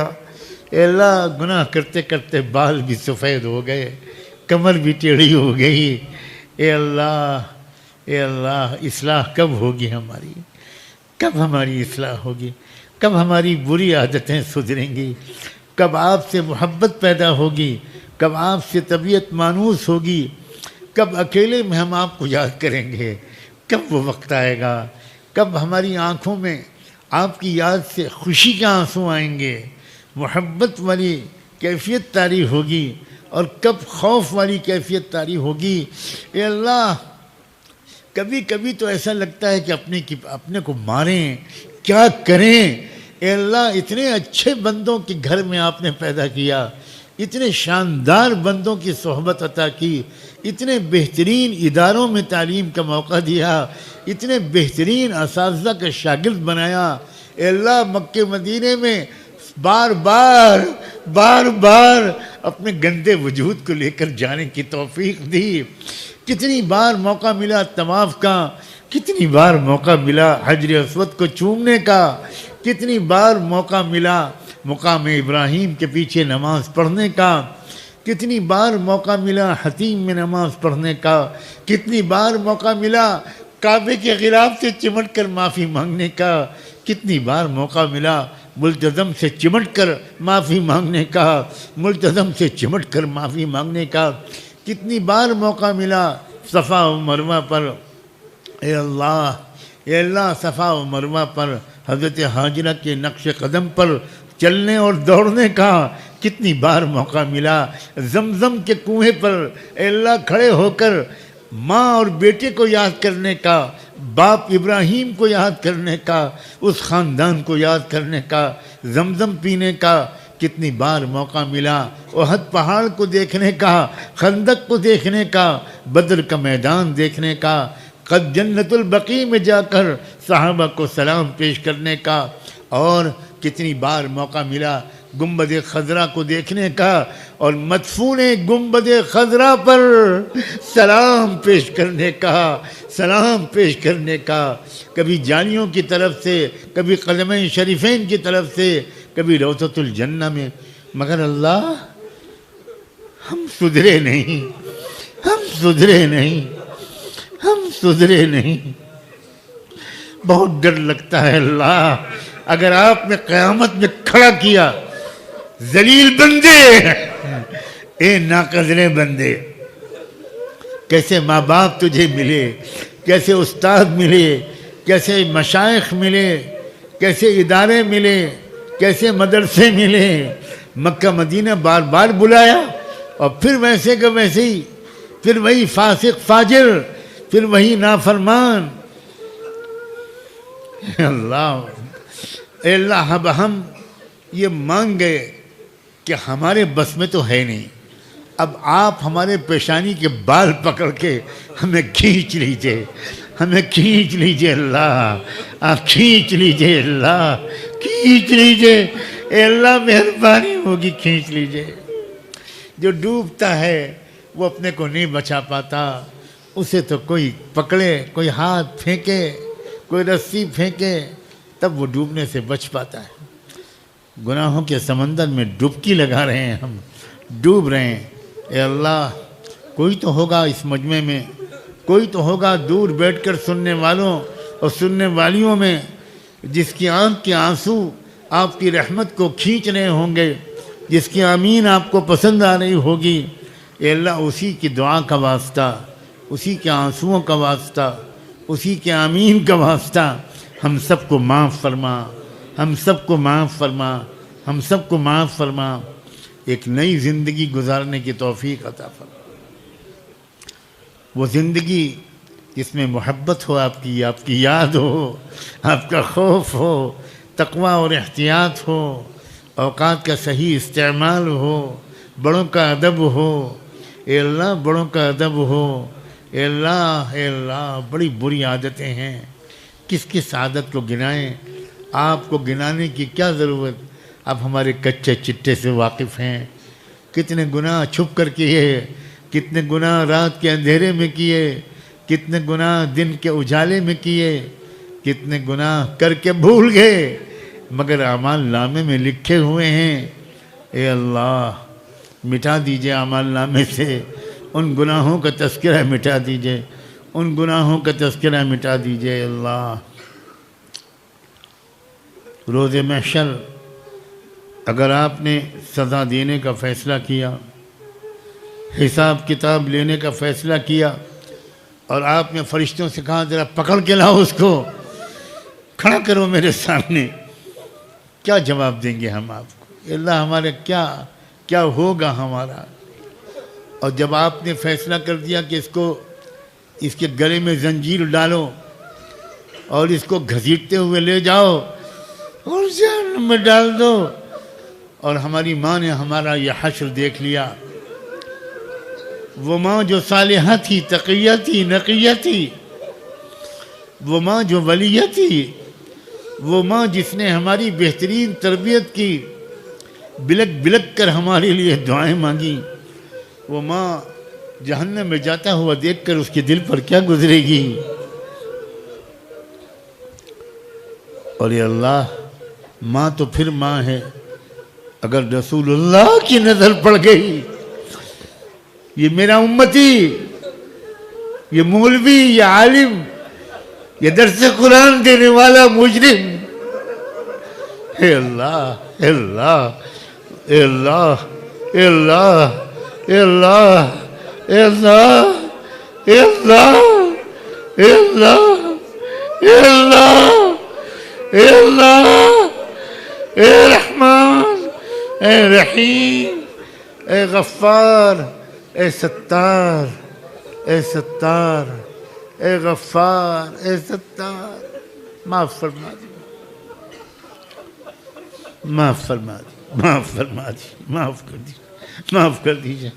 اے اللہ گناہ کرتے کرتے بال بھی سفید ہو گئے، کمر بھی ٹیڑھی ہو گئی، اے اللہ اصلاح کب ہوگی ہماری؟ کب ہماری اصلاح ہوگی؟ کب ہماری بری عادتیں سدھریں گی؟ کب آپ سے محبت پیدا ہوگی؟ کب آپ سے طبیعت مانوس ہوگی؟ کب اکیلے میں ہم آپ کو یاد کریں گے؟ کب وہ وقت آئے گا؟ کب ہماری آنکھوں میں آپ کی یاد سے خوشی کے آنسو آئیں گے، محبت والی کیفیت طاری ہوگی، اور کب خوف والی کیفیت طاری ہوگی؟ اے اللہ کبھی کبھی تو ایسا لگتا ہے کہ اپنے کو ماریں، کیا کریں؟ اے اللہ اتنے اچھے بندوں کے گھر میں آپ نے پیدا کیا، اتنے شاندار بندوں کی صحبت عطا کی، اتنے بہترین اداروں میں تعلیم کا موقع دیا، اتنے بہترین اساتذہ کا شاگرد بنایا۔ اے اللہ مکہ مدینے میں بار بار اپنے گندے وجود کو لے کر جانے کی توفیق دی۔ کتنی بار موقع ملا طواف کا، کتنی بار موقع ملا حجر اسود کو چومنے کا، کتنی بار موقع ملا مقام ابراہیم کے پیچھے نماز پڑھنے کا، کتنی بار موقع ملا حتیم میں نماز پڑھنے کا، کتنی بار موقع ملا کعبے کے غلاف سے چمٹ کر معافی مانگنے کا، کتنی بار موقع ملا ملتزم سے چمٹ کر معافی مانگنے کا، ملتزم سے چمٹ کر معافی مانگنے کا، کتنی بار موقع ملا صفا و مروہ پر۔ اے اللہ صفا و مروہ پر حضرت حاجرہ کے نقش قدم پر چلنے اور دوڑنے کا کتنی بار موقع ملا، زمزم کے کنویں پر اے اللہ کھڑے ہو کر ماں اور بیٹے کو یاد کرنے کا، باپ ابراہیم کو یاد کرنے کا، اس خاندان کو یاد کرنے کا، زمزم پینے کا کتنی بار موقع ملا، احد پہاڑ کو دیکھنے کا، خندق کو دیکھنے کا، بدر کا میدان دیکھنے کا، قد جنت البقیع میں جا کر صحابہ کو سلام پیش کرنے کا، اور کتنی بار موقع ملا گنبد خضرا کو دیکھنے کا اور مدفون گنبد خضرا پر سلام پیش کرنے کا، کبھی جانیوں کی طرف سے، کبھی قدمین شریفین کی طرف سے، کبھی روضۃ الجنہ میں۔ مگر اللہ ہم سدھرے نہیں، بہت ڈر لگتا ہے اللہ، اگر آپ نے قیامت میں کھڑا کیا ذلیل بندے، اے ناقدرے بندے، کیسے ماں باپ تجھے ملے، کیسے استاد ملے، کیسے مشائخ ملے، کیسے ادارے ملے، کیسے مدرسے ملے، مکہ مدینہ بار بار بلایا، اور پھر ویسے کہ ویسے ہی، پھر وہی فاسق فاجر، پھر وہی نافرمان۔ اے اللہ اب ہم یہ مان گئے کہ ہمارے بس میں تو ہے نہیں، اب آپ ہمارے پیشانی کے بال پکڑ کے ہمیں کھینچ لیجئے اللہ، آپ کھینچ لیجئے اللہ، اے اللہ مہربانی ہوگی، کھینچ لیجئے۔ جو ڈوبتا ہے وہ اپنے کو نہیں بچا پاتا، اسے تو کوئی پکڑے، کوئی ہاتھ پھینکے، کوئی رسی پھینکے، تب وہ ڈوبنے سے بچ پاتا ہے۔ گناہوں کے سمندر میں ڈبکی لگا رہے ہیں، ہم ڈوب رہے ہیں۔ اے اللہ کوئی تو ہوگا اس مجمع میں، کوئی تو ہوگا دور بیٹھ کر سننے والوں اور سننے والیوں میں، جس کی آنکھ کے آنسو آپ کی رحمت کو کھینچ رہے ہوں گے، جس کی آمین آپ کو پسند آ رہی ہوگی۔ اے اللہ اسی کی دعا کا واسطہ، اسی کے آنسوؤں کا واسطہ، اسی کے آمین کا واسطہ ہم سب کو معاف فرما، ہم سب کو معاف فرما، ہم سب کو معاف فرما، ایک نئی زندگی گزارنے کی توفیق عطا فرما۔ وہ زندگی جس میں محبت ہو، آپ کی یاد ہو، آپ کا خوف ہو، تقوی اور احتیاط ہو، اوقات کا صحیح استعمال ہو، بڑوں کا ادب ہو۔ اے اللہ بڑوں کا ادب ہو۔ اے اللہ بڑی بری عادتیں ہیں، کس عادت کو گنائیں؟ آپ کو گنانے کی کیا ضرورت؟ آپ ہمارے کچے چٹے سے واقف ہیں، کتنے گناہ چھپ کر کیے، کتنے گناہ رات کے اندھیرے میں کیے، کتنے گناہ دن کے اجالے میں کیے، کتنے گناہ کر کے بھول گئے، مگر اعمال نامے میں لکھے ہوئے ہیں. اے اللہ مٹا دیجئے اعمال نامے سے ان گناہوں کا تذکرہ مٹا دیجئے, ان گناہوں کا تذکرہ مٹا دیجئے. اے اللہ روز محشر اگر آپ نے سزا دینے کا فیصلہ کیا, حساب کتاب لینے کا فیصلہ کیا, اور آپ نے فرشتوں سے کہا ذرا پکڑ کے لاؤ اس کو, کھڑا کرو میرے سامنے, کیا جواب دیں گے ہم آپ کو؟ اے اللہ ہمارے کیا ہوگا ہمارا؟ اور جب آپ نے فیصلہ کر دیا کہ اس کے گلے میں زنجیر ڈالو اور اس کو گھسیٹتے ہوئے لے جاؤ اور جہنم میں ڈال دو, اور ہماری ماں نے ہمارا یہ حشر دیکھ لیا, وہ ماں جو صالحہ تھی, تقیہ تھی, نقیہ تھی, وہ ماں جو ولیہ تھی, وہ ماں جس نے ہماری بہترین تربیت کی, بلک بلک کر ہمارے لیے دعائیں مانگی, وہ ماں جہنم میں جاتا ہوا دیکھ کر اس کے دل پر کیا گزرے گی؟ اور یہ اللہ ماں تو پھر ماں ہے, اگر رسول اللہ کی نظر پڑ گئی, یہ میرا امتی, یہ مولوی, یہ عالم, یہ درس قرآن دینے والا مجرم, اے اللہ اے اللہ اے اللہ اے اللہ اے اللہ اے اللہ اے اللہ اے اللہ اے اللہ اے اللہ اے رحمان اے رحیم اے غفار اے ستار اے ستار اے غفار اے ستار, معاف فرما دی, معاف فرما دی, معاف فرما دی, معاف کر دی, معاف کر دیجئے.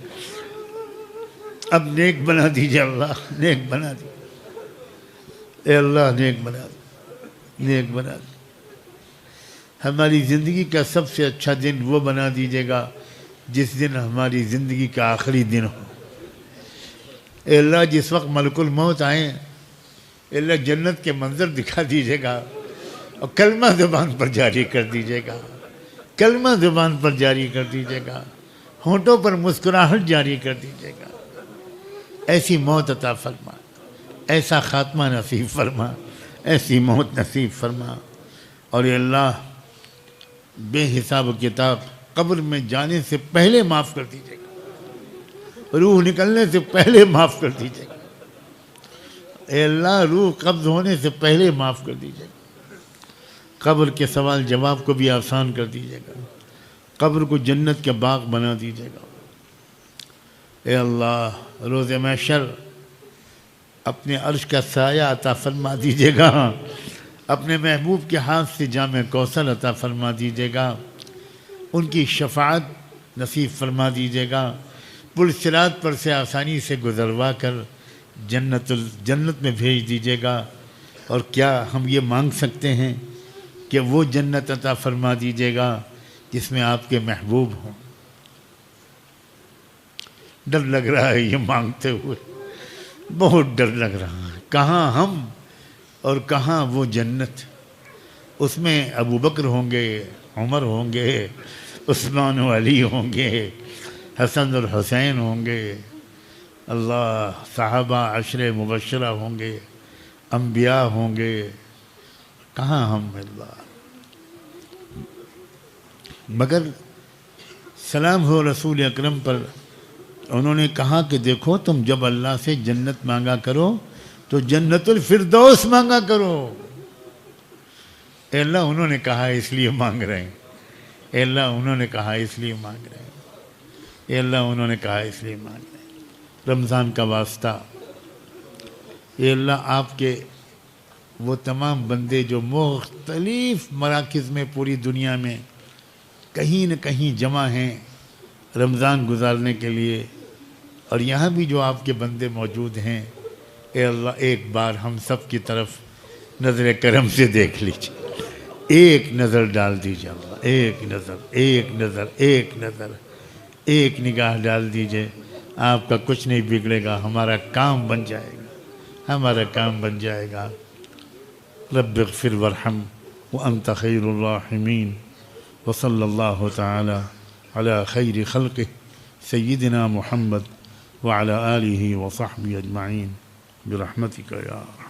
اب نیک بنا دیجئے اللہ, نیک بنا دیجئے. اے اللہ نیک بنا دی, نیک بنا دی. ہماری زندگی کا سب سے اچھا دن وہ بنا دیجئے گا جس دن ہماری زندگی کا آخری دن ہو. اے اللہ جس وقت ملک الموت آئیں, اے اللہ جنت کے منظر دکھا دیجئے گا, اور کلمہ زبان پر جاری کر دیجئے گا, کلمہ زبان پر جاری کر دیجئے گا, ہونٹوں پر مسکراہٹ جاری کر دیجئے گا. ایسی موت عطا فرما, ایسا خاتمہ نصیب فرما, ایسی موت نصیب فرما. اور اے اللہ بے حساب و کتاب قبر میں جانے سے پہلے معاف کر دیجئے گا, روح نکلنے سے پہلے معاف کر دیجئے گا. اے اللہ روح قبض ہونے سے پہلے معاف کر دیجئے گا. قبر کے سوال جواب کو بھی آسان کر دیجئے گا, قبر کو جنت کے باغ بنا دیجئے گا. اے اللہ روز محشر اپنے عرش کا سایہ عطا فرما دیجئے گا, اپنے محبوب کے ہاتھ سے جام کوثر عطا فرما دیجئے گا, ان کی شفاعت نصیب فرما دیجئے گا, پل صراط پر سے آسانی سے گزروا کر جنت میں بھیج دیجئے گا. اور کیا ہم یہ مانگ سکتے ہیں کہ وہ جنت عطا فرما دیجئے گا جس میں آپ کے محبوب ہوں؟ ڈر لگ رہا ہے یہ مانگتے ہوئے, بہت ڈر لگ رہا ہے. کہاں ہم اور کہاں وہ جنت؟ اس میں ابو بکر ہوں گے, عمر ہوں گے, عثمان و علی ہوں گے, حسن اور حسین ہوں گے, اللہ صحابہ عشر مبشرہ ہوں گے, انبیاء ہوں گے. کہاں ہم اللہ؟ مگر سلام ہو رسول اکرم پر, انہوں نے کہا کہ دیکھو تم جب اللہ سے جنت مانگا کرو تو جنت الفردوس مانگا کرو. اے اللہ انہوں نے کہا اس لیے مانگ رہے ہیں, اے اللہ انہوں نے کہا اس لیے مانگ رہے ہیں, اے اللہ انہوں نے کہا اس لیے مانگ رہے ہیں. رمضان کا واسطہ, اے اللہ آپ کے وہ تمام بندے جو مختلف مراکز میں پوری دنیا میں کہیں نہ کہیں جمع ہیں رمضان گزارنے کے لیے, اور یہاں بھی جو آپ کے بندے موجود ہیں, اے اللہ ایک بار ہم سب کی طرف نظر کرم سے دیکھ لیجیے, ایک نظر ڈال دیجیے اللہ, ایک نظر, ایک نظر, ایک نظر, ایک نگاہ ڈال دیجیے. آپ کا کچھ نہیں بگڑے گا, ہمارا کام بن جائے گا, ہمارا کام بن جائے گا. رب اغفر ورحم وأنت خير الراحمين وصلى الله تعالى على خير خلقه سيدنا محمد وعلى آله وصحبه أجمعين برحمتك يا أرحم